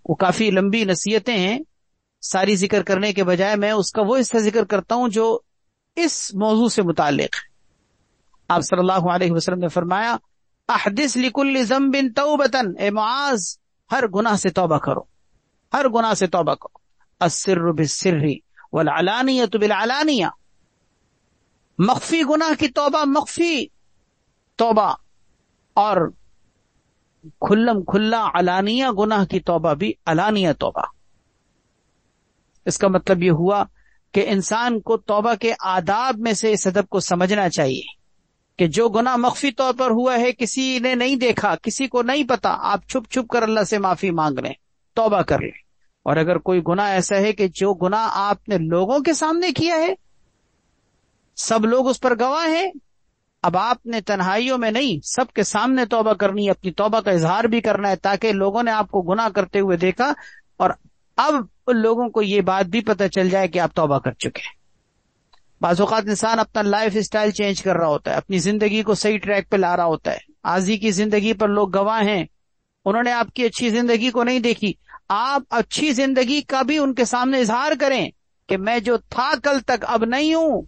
Speaker 1: وہ کافی لمبی نصیحتیں ہیں، ساری ذکر کرنے کے بجائے میں اس کا وہ حصہ ذکر کرتا ہوں جو اس موضوع سے متعلق ہے. آپ صلی اللہ علیہ وسلم نے فرمایا احدث لکل ذنب توبۃ، اے معاذ ہر گناہ سے توبہ کرو، ہر گناہ سے توبہ کرو. السر بالسر والعلانیۃ بالعلانیہ، مخفی گناہ کی توبہ مخفی توبہ، اور کھلم کھلا علانیہ گناہ کی توبہ بھی علانیہ توبہ. اس کا مطلب یہ ہوا کہ انسان کو توبہ کے آداب میں سے اس ادب کو سمجھنا چاہیے کہ جو گناہ مخفی طور پر ہوا ہے، کسی نے نہیں دیکھا، کسی کو نہیں پتا، آپ چھپ چھپ کر اللہ سے معافی مانگ لیں، توبہ کر لیں۔ اور اگر کوئی گناہ ایسا ہے کہ جو گناہ آپ نے لوگوں کے سامنے کیا ہے، سب لوگ اس پر گواہ ہیں، اب آپ نے تنہائیوں میں نہیں، سب کے سامنے توبہ کرنی ہے، اپنی توبہ کا اظہار بھی کرنا ہے، تاکہ لوگوں نے آپ کو گناہ کرتے ہوئے دیکھا اور اب ان لوگوں کو یہ بات بھی پتہ چل جائے کہ آپ توبہ کر چکے ہیں۔ بعض اوقات انسان اپنا لائف اسٹائل چینج کر رہا ہوتا ہے، اپنی زندگی کو صحیح ٹریک پہ لا رہا ہوتا ہے، آزی کی زندگی پر لوگ گواہ ہیں، انہوں نے آپ کی اچھی زندگی کو نہیں دیکھی، آپ اچھی زندگی کا بھی ان کے سامنے اظہار کریں کہ میں جو تھا کل تک اب نہیں ہوں،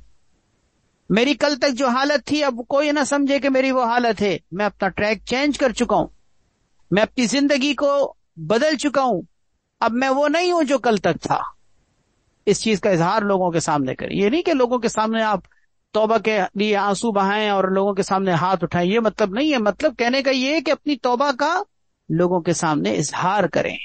Speaker 1: میری کل تک جو حالت تھی اب کوئی نہ سمجھے کہ میری وہ حالت ہے، میں اپنا ٹریک چینج کر چکا ہوں، میں اپنی زندگی کو بدل چکا ہوں، اب میں وہ نہیں ہوں جو کل تک تھا۔ اس چیز کا اظہار لوگوں کے سامنے کریں۔ یہ نہیں کہ لوگوں کے سامنے آپ توبہ کے لیے آنسو بہائیں اور لوگوں کے سامنے ہاتھ اٹھائیں، یہ مطلب نہیں ہے۔ مطلب کہنے کا یہ ہے کہ اپنی توبہ کا لوگوں کے سامنے اظہار کریں،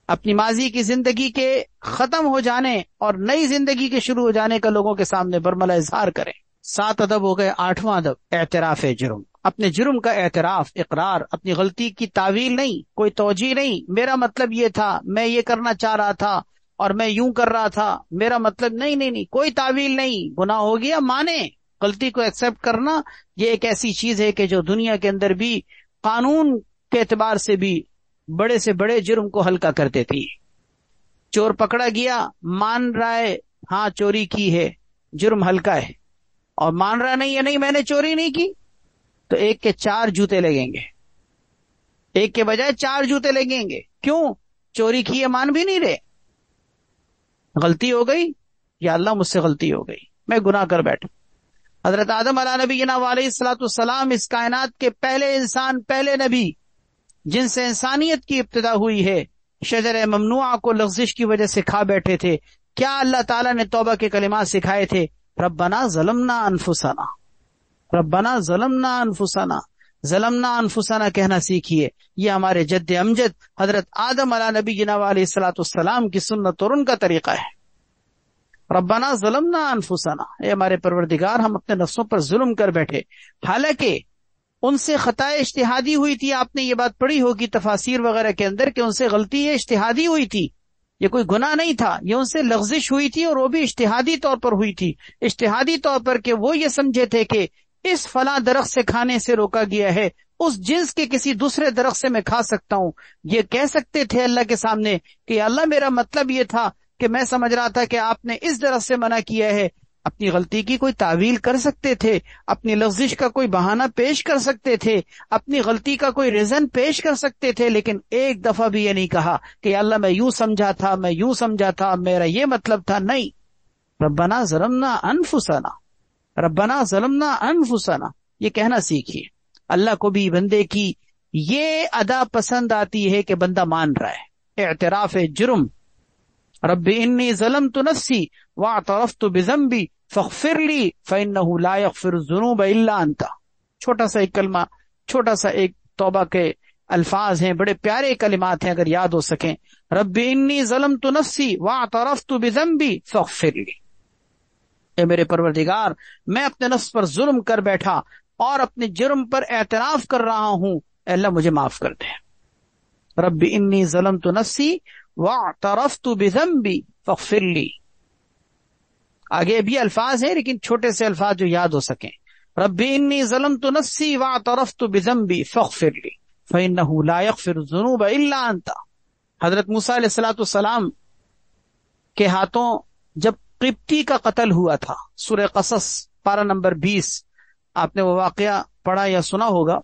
Speaker 1: اپنی ماضی کی زندگی کے ختم ہو جانے اور نئی زندگی کے شروع ہو جانے کا لوگوں کے سامنے برملا اظہار کریں۔ 7 ادب ہو گئے۔ 8واں ادب اعتراف جرم، اپنے جرم کا اعتراف، اقرار، اپنی غلطی کی تعویل نہیں، کوئی توجیہ نہیں، میرا مطلب یہ تھا، میں یہ کرنا چاہ رہا تھا اور میں یوں کر رہا تھا، میرا مطلب نہیں، کوئی تعویل نہیں، گناہ ہو گیا مانے، غلطی کو ایکسپٹ کرنا یہ ایک ایسی چیز ہے کہ جو دنیا کے اندر بھی قانون کے اعتبار سے بھی بڑے سے بڑے جرم کو ہلکا کر دیتی ہے۔ چور پکڑا گیا، مان رہا ہے ہاں چوری کی ہے، جرم ہلکا ہے، اور مان رہا نہیں ہے نہیں میں نے چوری نہیں کی، تو ایک کے 4 جوتے لگیں گے، ایک کے بجائے 4 جوتے لگیں گے۔ کیوں؟ چوری کی ہے مان بھی نہیں رہے، غلطی ہو گئی، یا اللہ مجھ سے غلطی ہو گئی، میں گناہ کر بیٹھا۔ حضرت آدم علیہ نبینا علیہ الصلوۃ والسلام اس کائنات کے پہلے انسان، پہلے نبی جن سے انسانیت کی ابتدا ہوئی ہے، شجر ممنوعہ کو لغزش کی وجہ سے کھا بیٹھے تھے، کیا اللہ تعالیٰ نے توبہ کے کلمات سکھائے تھے؟ ربنا ظلمنا انفسنا، ربنا ظلمنا انفسنا، ظلمنا انفسنا کہنا سیکھیے۔ یہ ہمارے جد امجد حضرت آدم علیہ نبینا علیہ الصلوۃ والسلام کی سنت اور ان کا طریقہ ہے۔ ربنا ظلمنا انفسنا، اے ہمارے پروردگار ہم اپنے نفسوں پر ظلم کر بیٹھے، حالانکہ ان سے خطا اجتہادی ہوئی تھی۔ آپ نے یہ بات پڑھی ہوگی تفاسیر وغیرہ کے اندر کہ ان سے غلطی اجتہادی ہوئی تھی، یہ کوئی گناہ نہیں تھا، یہ ان سے لغزش ہوئی تھی، اور وہ بھی اجتہادی طور پر ہوئی تھی۔ اجتہادی طور پر کہ وہ یہ سمجھے تھے کہ اس فلاں درخت سے کھانے سے روکا گیا ہے، اس جنس کے کسی دوسرے درخت سے میں کھا سکتا ہوں۔ یہ کہہ سکتے تھے اللہ کے سامنے کہ اللہ میرا مطلب یہ تھا کہ میں سمجھ رہا تھا کہ آپ نے اس درخت سے منع کیا ہے۔ اپنی غلطی کی کوئی تعویل کر سکتے تھے، اپنی لغزش کا کوئی بہانہ پیش کر سکتے تھے، اپنی غلطی کا کوئی ریزن پیش کر سکتے تھے، لیکن ایک دفعہ بھی یہ نہیں کہا کہ اللہ میں یوں سمجھا تھا، میں یوں سمجھا تھا، میرا یہ مطلب تھا، نہیں۔ ربنا ظلمنا انفسنا، ربنا ظلمنا انفسنا، یہ کہنا سیکھیے۔ اللہ کو بھی بندے کی یہ ادا پسند آتی ہے کہ بندہ مان رہا ہے، اعتراف جرم۔ رب انی ظلمت نفسی واعترفت بذنبی فاغفر لی فانہ لا یغفر الذنوب الا انت۔ چھوٹا سا ایک کلمہ، چھوٹا سا ایک توبہ کے الفاظ ہیں، بڑے پیارے کلمات ہیں، اگر یاد ہو سکیں۔ رب انی ظلمت نفسی واعترفت بذنبی فاغفر لی، اے میرے پروردگار میں اپنے نفس پر ظلم کر بیٹھا اور اپنے جرم پر اعتراف کر رہا ہوں، اے اللہ مجھے معاف کر دے۔ رب انی ظلمت نفسی واعترفت بذنبی فاغفر لی۔ آگے بھی الفاظ ہیں لیکن چھوٹے سے الفاظ جو یاد ہو سکیں۔ رب انی ظلمت نفسی واعترفت بذنبی فاغفر لی فانہ لا یغفر الذنوب الا انت۔ حضرت موسیٰ علیہ الصلوۃ والسلام کے ہاتھوں جب قبطی کا قتل ہوا تھا، سورہ قصص پارہ نمبر 20، آپ نے وہ واقعہ پڑھا یا سنا ہوگا،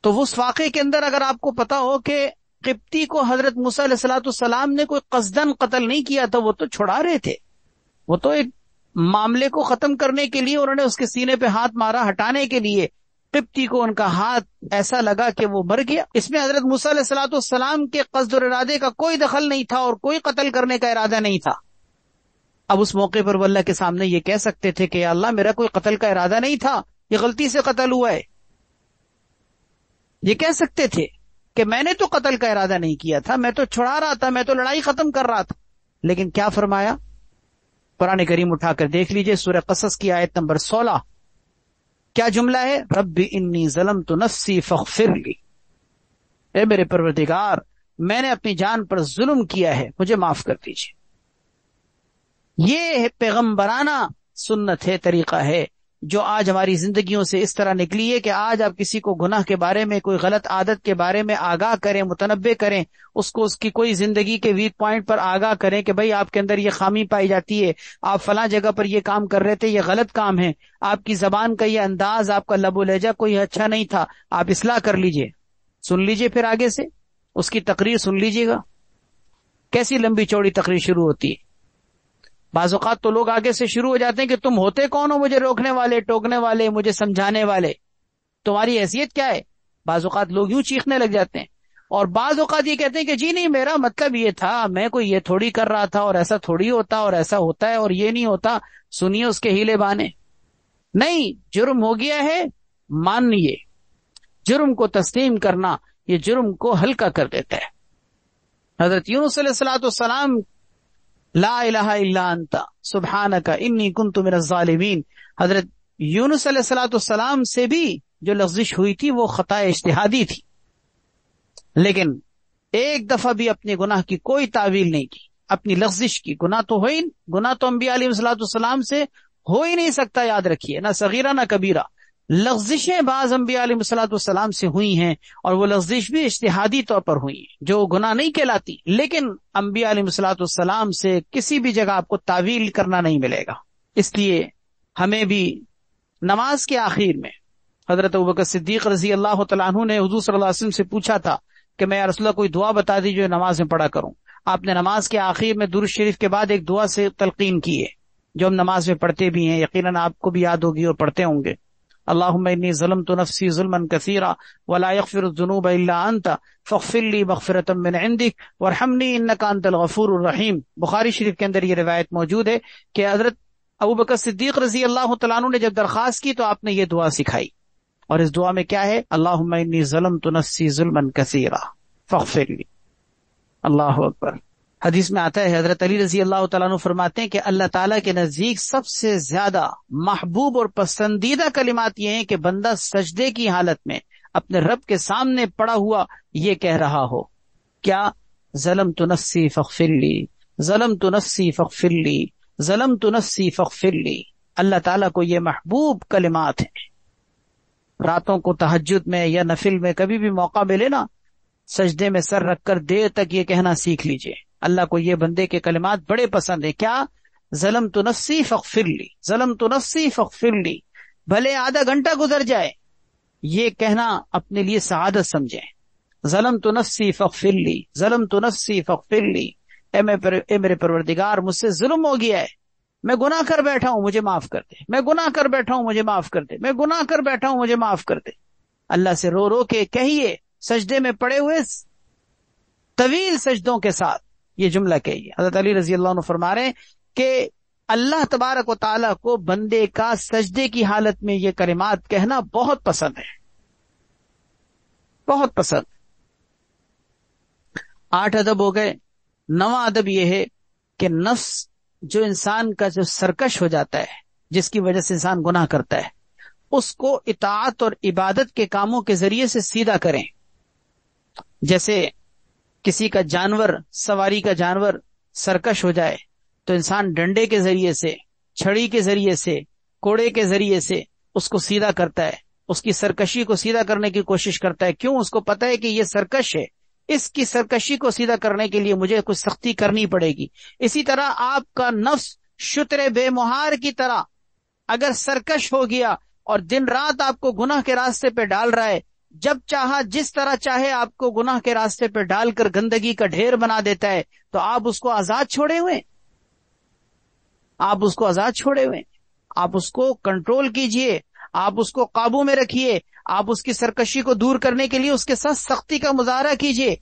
Speaker 1: تو اس واقعے کے اندر اگر آپ کو پتا ہو کہ قبطی کو حضرت موسیٰ علیہ الصلوۃ والسلام نے کوئی قصدن قتل نہیں کیا تھا، وہ تو چھڑا رہے تھے، وہ تو ایک معاملے کو ختم کرنے کے لیے انہوں نے اس کے سینے پہ ہاتھ مارا، ہٹانے کے لیے قبطی کو ان کا ہاتھ ایسا لگا کہ وہ مر گیا۔ اس میں حضرت موسیٰ علیہ الصلوۃ والسلام کے قصد اور ارادے کا کوئی دخل نہیں تھا اور کوئی قتل کرنے کا ارادہ نہیں تھا۔ اب اس موقع پر وہ اللہ کے سامنے یہ کہہ سکتے تھے کہ یا اللہ میرا کوئی قتل کا ارادہ نہیں تھا، یہ غلطی سے قتل ہوا ہے۔ یہ کہہ سکتے تھے کہ میں نے تو قتل کا ارادہ نہیں کیا تھا، میں تو چھڑا رہا تھا، میں تو لڑائی ختم کر رہا تھا۔ لیکن کیا فرمایا؟ قرآن کریم اٹھا کر دیکھ لیجئے، سورہ قصص کی آیت نمبر 16، کیا جملہ ہے؟ رب انی ظلمت نفسی فاغفر لی، اے میرے پروردگار میں نے اپنی جان پر ظلم کیا ہے، مجھے معاف کر دیجیے۔ یہ پیغمبرانہ سنت ہے، طریقہ ہے، جو آج ہماری زندگیوں سے اس طرح نکلی ہے کہ آج آپ کسی کو گناہ کے بارے میں، کوئی غلط عادت کے بارے میں آگاہ کریں، متنبع کریں، اس کو اس کی کوئی زندگی کے ویک پوائنٹ پر آگاہ کریں کہ بھئی آپ کے اندر یہ خامی پائی جاتی ہے، آپ فلاں جگہ پر یہ کام کر رہے تھے، یہ غلط کام ہے، آپ کی زبان کا یہ انداز، آپ کا لب و لہجہ کوئی اچھا نہیں تھا، آپ اصلاح کر لیجئے۔ سن لیجئے پھر آگے سے اس کی تقریر سن لیجئے گا، کیسی لمبی چوڑی تقریر شروع ہوتی ہے۔ بعض اوقات تو لوگ آگے سے شروع ہو جاتے ہیں کہ تم ہوتے کون ہو مجھے روکنے والے، ٹوکنے والے، مجھے سمجھانے والے، تمہاری حیثیت کیا ہے؟ بعض اوقات لوگ یوں چیخنے لگ جاتے ہیں، اور بعض اوقات یہ کہتے ہیں کہ جی نہیں، میرا مطلب یہ تھا، میں کوئی یہ تھوڑی کر رہا تھا، اور ایسا تھوڑی ہوتا، اور ایسا ہوتا ہے، اور یہ نہیں ہوتا۔ سنیے اس کے ہیلے بانے۔ نہیں، جرم ہو گیا ہے، مانیے، جرم کو تسلیم کرنا یہ جرم کو ہلکا کر دیتا ہے۔ حضرت یونس علیہ الصلوۃ والسلام لا الہ الا انت سبحانک انی کنت من الظالمین، حضرت یونس علیہ الصلوۃ والسلام سے بھی جو لغزش ہوئی تھی وہ خطا اجتہادی تھی، لیکن ایک دفعہ بھی اپنے گناہ کی کوئی تعویل نہیں کی، اپنی لغزش کی۔ گناہ تو انبیاء علیہ الصلوۃ والسلام سے ہو ہی نہیں سکتا، یاد رکھیے، نہ صغیرہ نہ کبیرہ۔ لغزشیں بعض انبیاء علیہ الصلوۃ والسلام سے ہوئی ہیں، اور وہ لغزش بھی اجتہادی طور پر ہوئی ہیں جو گناہ نہیں کہلاتی، لیکن انبیاء علیہ الصلوۃ والسلام سے کسی بھی جگہ آپ کو تعویل کرنا نہیں ملے گا۔ اس لیے ہمیں بھی نماز کے آخر میں حضرت ابوبکر صدیق رضی اللہ تعالیٰ عنہ نے حضور صلی اللہ علیہ وسلم سے پوچھا تھا کہ میں یا رسول اللہ کوئی دعا بتا دیجیے جو نماز میں پڑھا کروں۔ آپ نے نماز کے آخر میں درود شریف کے بعد ایک دعا سے تلقین کی ہے جو ہم نماز میں پڑھتے بھی ہیں، یقیناً آپ کو بھی یاد ہوگی اور پڑھتے ہوں گے۔ اللہم انی ظلمت نفسی ظلما کثیرا ولا یغفر الذنوب الا انت فاغفر لی مغفرۃ من عندک وارحمنی انک انت الغفور الرحیم۔ بخاری شریف کے اندر یہ روایت موجود ہے کہ حضرت ابوبکر صدیق رضی اللہ تعالیٰ عنہ نے جب درخواست کی تو آپ نے یہ دعا سکھائی، اور اس دعا میں کیا ہے؟ اللہم انی ظلمت نفسی ظلما کثیرا فاغفر لی۔ اللہ اکبر۔ حدیث میں آتا ہے، حضرت علی رضی اللہ تعالیٰ عنہ فرماتے ہیں کہ اللہ تعالیٰ کے نزدیک سب سے زیادہ محبوب اور پسندیدہ کلمات یہ ہیں کہ بندہ سجدے کی حالت میں اپنے رب کے سامنے پڑا ہوا یہ کہہ رہا ہو، کیا؟ ظلمت نفسی فاغفر لی، ظلمت نفسی فاغفر لی، ظلمت نفسی فاغفر لی۔ اللہ تعالیٰ کو یہ محبوب کلمات ہیں۔ راتوں کو تہجد میں یا نفل میں کبھی بھی موقع ملے نا، سجدے میں سر رکھ کر دیر تک یہ کہنا سیکھ لیجئے۔ اللہ کو یہ بندے کے کلمات بڑے پسند ہیں۔ کیا؟ ظلمت نفسی فاغفر لی، ظلمت نفسی فاغفر لی، بھلے آدھا گھنٹہ گزر جائے، یہ کہنا اپنے لیے سعادت سمجھیں۔ ظلمت نفسی فاغفر لی، ظلمت نفسی فاغفر لی، اے میرے پروردگار مجھ سے ظلم ہو گیا ہے، میں گناہ کر بیٹھا ہوں، مجھے معاف کر دے، میں گناہ کر بیٹھا ہوں، مجھے معاف کر دے، میں گناہ کر بیٹھا ہوں، مجھے معاف کر دے۔ اللہ سے رو رو کے کہیے، سجدے میں پڑے ہوئے طویل سجدوں کے ساتھ یہ جملہ کہیے۔ حضرت علی رضی اللہ عنہ فرما رہے ہیں کہ اللہ تبارک و تعالیٰ کو بندے کا سجدے کی حالت میں یہ کلمات کہنا بہت پسند ہے، بہت پسند۔ 8 ادب ہو گئے۔ 9واں ادب یہ ہے کہ نفس جو انسان کا جو سرکش ہو جاتا ہے، جس کی وجہ سے انسان گناہ کرتا ہے، اس کو اطاعت اور عبادت کے کاموں کے ذریعے سے سیدھا کریں۔ جیسے کسی کا جانور، سواری کا جانور سرکش ہو جائے تو انسان ڈنڈے کے ذریعے سے، چھڑی کے ذریعے سے، کوڑے کے ذریعے سے اس کو سیدھا کرتا ہے، اس کی سرکشی کو سیدھا کرنے کی کوشش کرتا ہے۔ کیوں؟ اس کو پتہ ہے کہ یہ سرکش ہے، اس کی سرکشی کو سیدھا کرنے کے لیے مجھے کچھ سختی کرنی پڑے گی۔ اسی طرح آپ کا نفس شتر بے مہار کی طرح اگر سرکش ہو گیا اور دن رات آپ کو گناہ کے راستے پہ ڈال رہا ہے، جب چاہا جس طرح چاہے آپ کو گناہ کے راستے پہ ڈال کر گندگی کا ڈھیر بنا دیتا ہے، تو آپ اس کو آزاد چھوڑے ہوئے، آپ اس کو آزاد چھوڑے ہوئے، آپ اس کو کنٹرول کیجئے، آپ اس کو قابو میں رکھیے، آپ اس کی سرکشی کو دور کرنے کے لیے اس کے ساتھ سختی کا مظاہرہ کیجئے،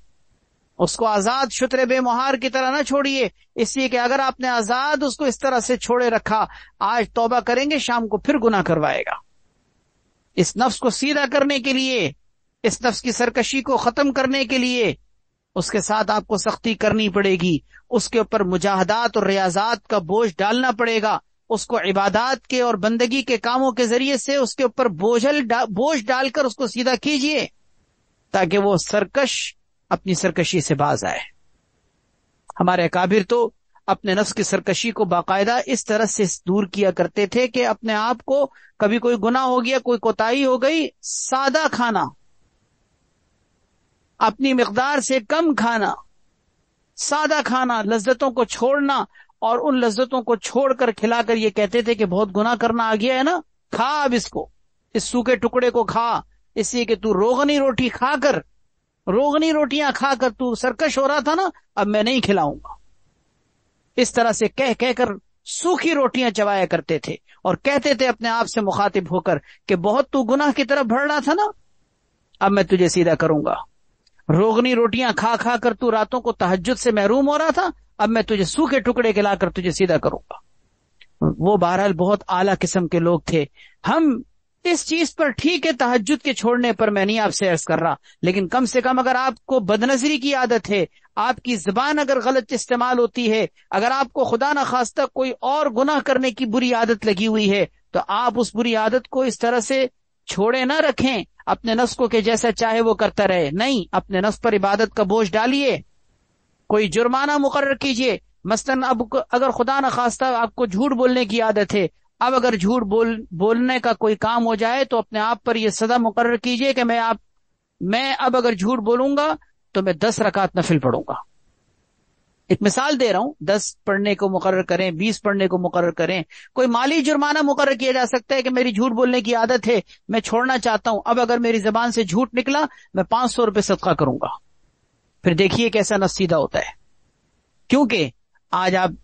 Speaker 1: اس کو آزاد شتر بے مہار کی طرح نہ چھوڑیے، اس لیے کہ اگر آپ نے آزاد اس کو اس طرح سے چھوڑے رکھا، آج توبہ کریں گے، شام کو پھر گناہ کروائے گا۔ اس نفس کو سیدھا کرنے کے لیے، اس نفس کی سرکشی کو ختم کرنے کے لیے اس کے ساتھ آپ کو سختی کرنی پڑے گی، اس کے اوپر مجاہدات اور ریاضات کا بوجھ ڈالنا پڑے گا، اس کو عبادات کے اور بندگی کے کاموں کے ذریعے سے اس کے اوپر بوجھ ڈال کر اس کو سیدھا کیجئے تاکہ وہ سرکش اپنی سرکشی سے باز آئے۔ ہمارے اکابر تو اپنے نفس کی سرکشی کو باقاعدہ اس طرح سے دور کیا کرتے تھے کہ اپنے آپ کو کبھی کوئی گناہ ہو گیا، کوئی کوتاہی ہو گئی، سادہ کھانا، اپنی مقدار سے کم کھانا، سادہ کھانا، لذتوں کو چھوڑنا، اور ان لذتوں کو چھوڑ کر کھلا کر یہ کہتے تھے کہ بہت گناہ کرنا آ گیا ہے نا، کھا اب اس کو، اس سوکھے ٹکڑے کو کھا، اس لیے کہ تو روغنی روٹی کھا کر، روغنی روٹیاں کھا کر تو سرکش ہو رہا تھا نا، اب میں نہیں کھلاؤں گا۔ اس طرح سے کہہ کر سوکھی روٹیاں چبایا کرتے تھے اور کہتے تھے اپنے آپ سے مخاطب ہو کر کہ بہت تو گناہ کی طرف بڑھ رہا تھا نا، اب میں تجھے سیدھا کروں گا۔ روغنی روٹیاں کھا کھا کر تو راتوں کو تہجد سے محروم ہو رہا تھا، اب میں تجھے سوکھے ٹکڑے کھلا کر تجھے سیدھا کروں گا۔ وہ بہرحال بہت اعلیٰ قسم کے لوگ تھے۔ ہم اس چیز پر ٹھیک ہے، تہجد کے چھوڑنے پر میں نہیں آپ سے عرض کر رہا، لیکن کم سے کم اگر آپ کو بدنظری کی عادت ہے، آپ کی زبان اگر غلط استعمال ہوتی ہے، اگر آپ کو خدا نخواستہ کوئی اور گناہ کرنے کی بری عادت لگی ہوئی ہے، تو آپ اس بری عادت کو اس طرح سے چھوڑے نہ رکھیں اپنے نفس کو کہ جیسا چاہے وہ کرتا رہے۔ نہیں، اپنے نفس پر عبادت کا بوجھ ڈالیے، کوئی جرمانہ مقرر کیجئے۔ مثلاً اب اگر خدا نخواستہ آپ کو جھوٹ بولنے کی عادت ہے، اب اگر جھوٹ بولنے کا کوئی کام ہو جائے تو اپنے آپ پر یہ سزا مقرر کیجئے کہ میں اب اگر جھوٹ بولوں گا تو میں 10 رکعت نفل پڑھوں گا۔ ایک مثال دے رہا ہوں، 10 پڑھنے کو مقرر کریں، 20 پڑھنے کو مقرر کریں۔ کوئی مالی جرمانہ مقرر کیا جا سکتا ہے کہ میری جھوٹ بولنے کی عادت ہے، میں چھوڑنا چاہتا ہوں، اب اگر میری زبان سے جھوٹ نکلا میں 500 روپے صدقہ کروں گا۔ پھر دیکھیے کیسا نفس سیدھا ہوتا ہے، کیونکہ آج آپ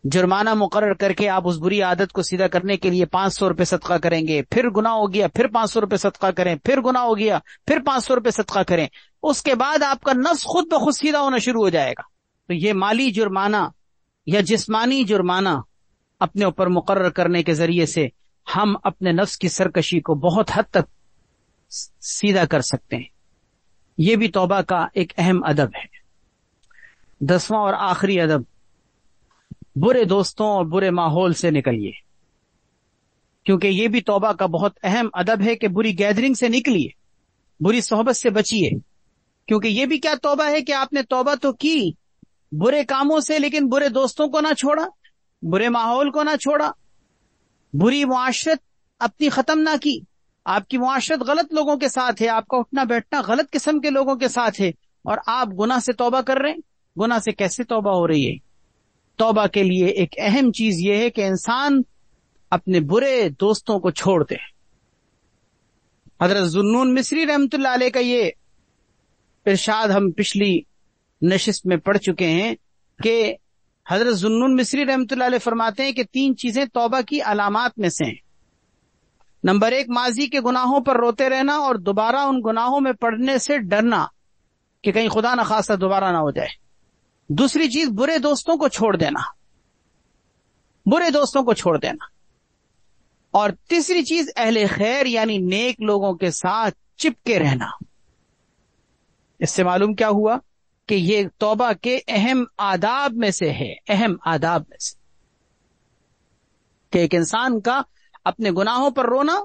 Speaker 1: جرمانہ مقرر کر کے آپ اس بری عادت کو سیدھا کرنے کے لیے 500 روپے صدقہ کریں گے، پھر گناہ ہو گیا پھر 500 روپے صدقہ کریں، پھر گناہ ہو گیا پھر 500 روپے صدقہ کریں، اس کے بعد آپ کا نفس خود بخود سیدھا ہونا شروع ہو جائے گا۔ تو یہ مالی جرمانہ یا جسمانی جرمانہ اپنے اوپر مقرر کرنے کے ذریعے سے ہم اپنے نفس کی سرکشی کو بہت حد تک سیدھا کر سکتے ہیں۔ یہ بھی توبہ کا ایک اہم ادب ہے۔ 10واں اور آخری ادب، برے دوستوں اور برے ماحول سے نکلیے، کیونکہ یہ بھی توبہ کا بہت اہم ادب ہے کہ بری گیدرنگ سے نکلیے، بری صحبت سے بچیے، کیونکہ یہ بھی کیا توبہ ہے کہ آپ نے توبہ تو کی برے کاموں سے، لیکن برے دوستوں کو نہ چھوڑا، برے ماحول کو نہ چھوڑا، بری معاشرت اپنی ختم نہ کی۔ آپ کی معاشرت غلط لوگوں کے ساتھ ہے، آپ کا اٹھنا بیٹھنا غلط قسم کے لوگوں کے ساتھ ہے، اور آپ گناہ سے توبہ کر رہے ہیں۔ گناہ سے کیسے توبہ ہو رہی ہے؟ توبہ کے لیے ایک اہم چیز یہ ہے کہ انسان اپنے برے دوستوں کو چھوڑ دے۔ حضرت ذوالنون مصری رحمۃ اللہ علیہ کا یہ ارشاد ہم پچھلی نشست میں پڑھ چکے ہیں کہ حضرت ذوالنون مصری رحمۃ اللہ علیہ فرماتے ہیں کہ 3 چیزیں توبہ کی علامات میں سے ہیں۔ نمبر 1، ماضی کے گناہوں پر روتے رہنا اور دوبارہ ان گناہوں میں پڑنے سے ڈرنا کہ کہیں خدا نخواستہ دوبارہ نہ ہو جائے۔ دوسری چیز، برے دوستوں کو چھوڑ دینا، برے دوستوں کو چھوڑ دینا۔ اور تیسری چیز، اہل خیر یعنی نیک لوگوں کے ساتھ چپکے رہنا۔ اس سے معلوم کیا ہوا کہ یہ توبہ کے اہم آداب میں سے ہے، اہم آداب میں سے، کہ ایک انسان کا اپنے گناہوں پر رونا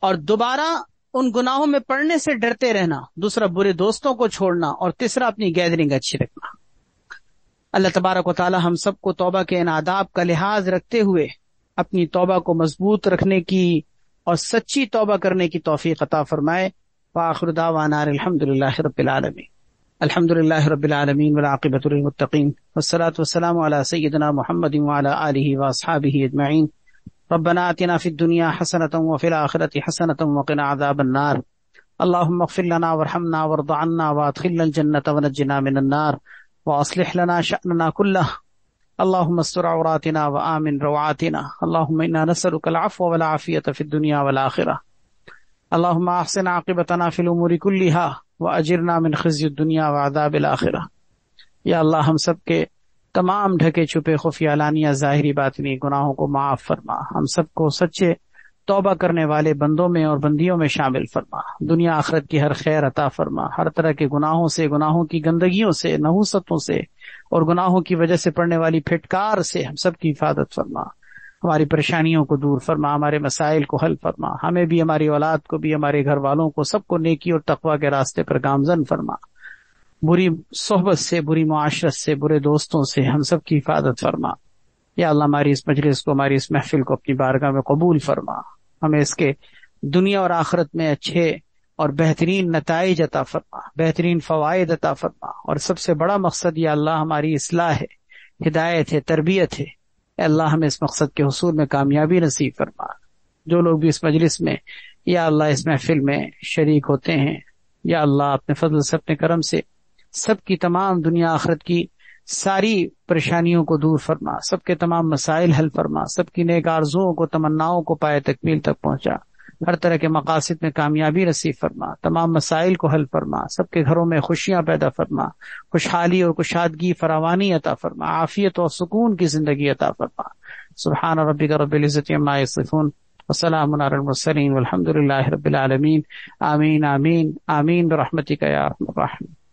Speaker 1: اور دوبارہ ان گناہوں میں پڑنے سے ڈرتے رہنا، دوسرا برے دوستوں کو چھوڑنا، اور تیسرا اپنی گیدرنگ اچھی رکھنا۔ اللہ تبارک و تعالی ہم سب کو توبہ کے ان آداب کا لحاظ رکھتے ہوئے اپنی توبہ کو مضبوط رکھنے کی اور سچی توبہ کرنے کی توفیق عطا فرمائے۔ وآخر دعوانا الحمدللہ رب العالمین، الحمدللہ رب العالمین والعاقبۃ للمتقین، والصلاة والسلام علی سیدنا محمد وعلی آلہ واصحابہ اجمعین۔ ربنا آتنا فی الدنیا حسنۃ وفی الآخرۃ حسنۃ وقنا عذاب النار۔ اللهم اغفر لنا وارحمنا وارض عنا وادخلنا الجنة ونجنا من النار واصلح لنا شأننا كله۔ اللهم استر عوراتنا وآمن روعاتنا۔ اللهم إنا نسألك العفو والعافية في الدنيا والآخرة۔ اللهم أحسن عاقبتنا في الأمور كلها وأجرنا من خزي الدنيا وعذاب الآخرة۔ یا اللہ ہم سب کے تمام ڈھکے چھپے خفیہ علانیہ ظاہری باطنی گناہوں کو معاف فرما، ہم سب کو سچے توبہ کرنے والے بندوں میں اور بندیوں میں شامل فرما، دنیا آخرت کی ہر خیر عطا فرما، ہر طرح کے گناہوں سے، گناہوں کی گندگیوں سے، نحوستوں سے اور گناہوں کی وجہ سے پڑنے والی پھٹکار سے ہم سب کی حفاظت فرما۔ ہماری پریشانیوں کو دور فرما، ہمارے مسائل کو حل فرما، ہمیں بھی، ہماری اولاد کو بھی، ہمارے گھر والوں کو، سب کو نیکی اور تقوی کے راستے پر گامزن فرما، بری صحبت سے، بری معاشرت سے، برے دوستوں سے ہم سب کی حفاظت فرما۔ یا اللہ ہماری اس مجلس کو، ہماری اس محفل کو اپنی بارگاہ میں قبول فرما، ہمیں اس کے دنیا اور آخرت میں اچھے اور بہترین نتائج عطا فرما، بہترین فوائد عطا فرما، اور سب سے بڑا مقصد یا اللہ ہماری اصلاح ہے، ہدایت ہے، تربیت ہے۔ اے اللہ ہمیں اس مقصد کے حصول میں کامیابی نصیب فرما۔ جو لوگ بھی اس مجلس میں یا اللہ اس محفل میں شریک ہوتے ہیں، یا اللہ اپنے فضل سے، اپنے کرم سے سب کی تمام دنیا آخرت کی ساری پریشانیوں کو دور فرما، سب کے تمام مسائل حل فرما، سب کی نیک آرزوؤں کو، تمناؤں کو پائے تکمیل تک پہنچا، ہر طرح کے مقاصد میں کامیابی نصیب فرما، تمام مسائل کو حل فرما، سب کے گھروں میں خوشیاں پیدا فرما، خوشحالی اور کشادگی فراوانی عطا فرما، عافیت اور سکون کی زندگی عطا فرما۔ سبحان ربک رب العزت عما یصفون وسلام علی المرسلین والحمد للہ رب العالمین۔ آمین آمین آمین برحمتک یا ارحم الراحمین۔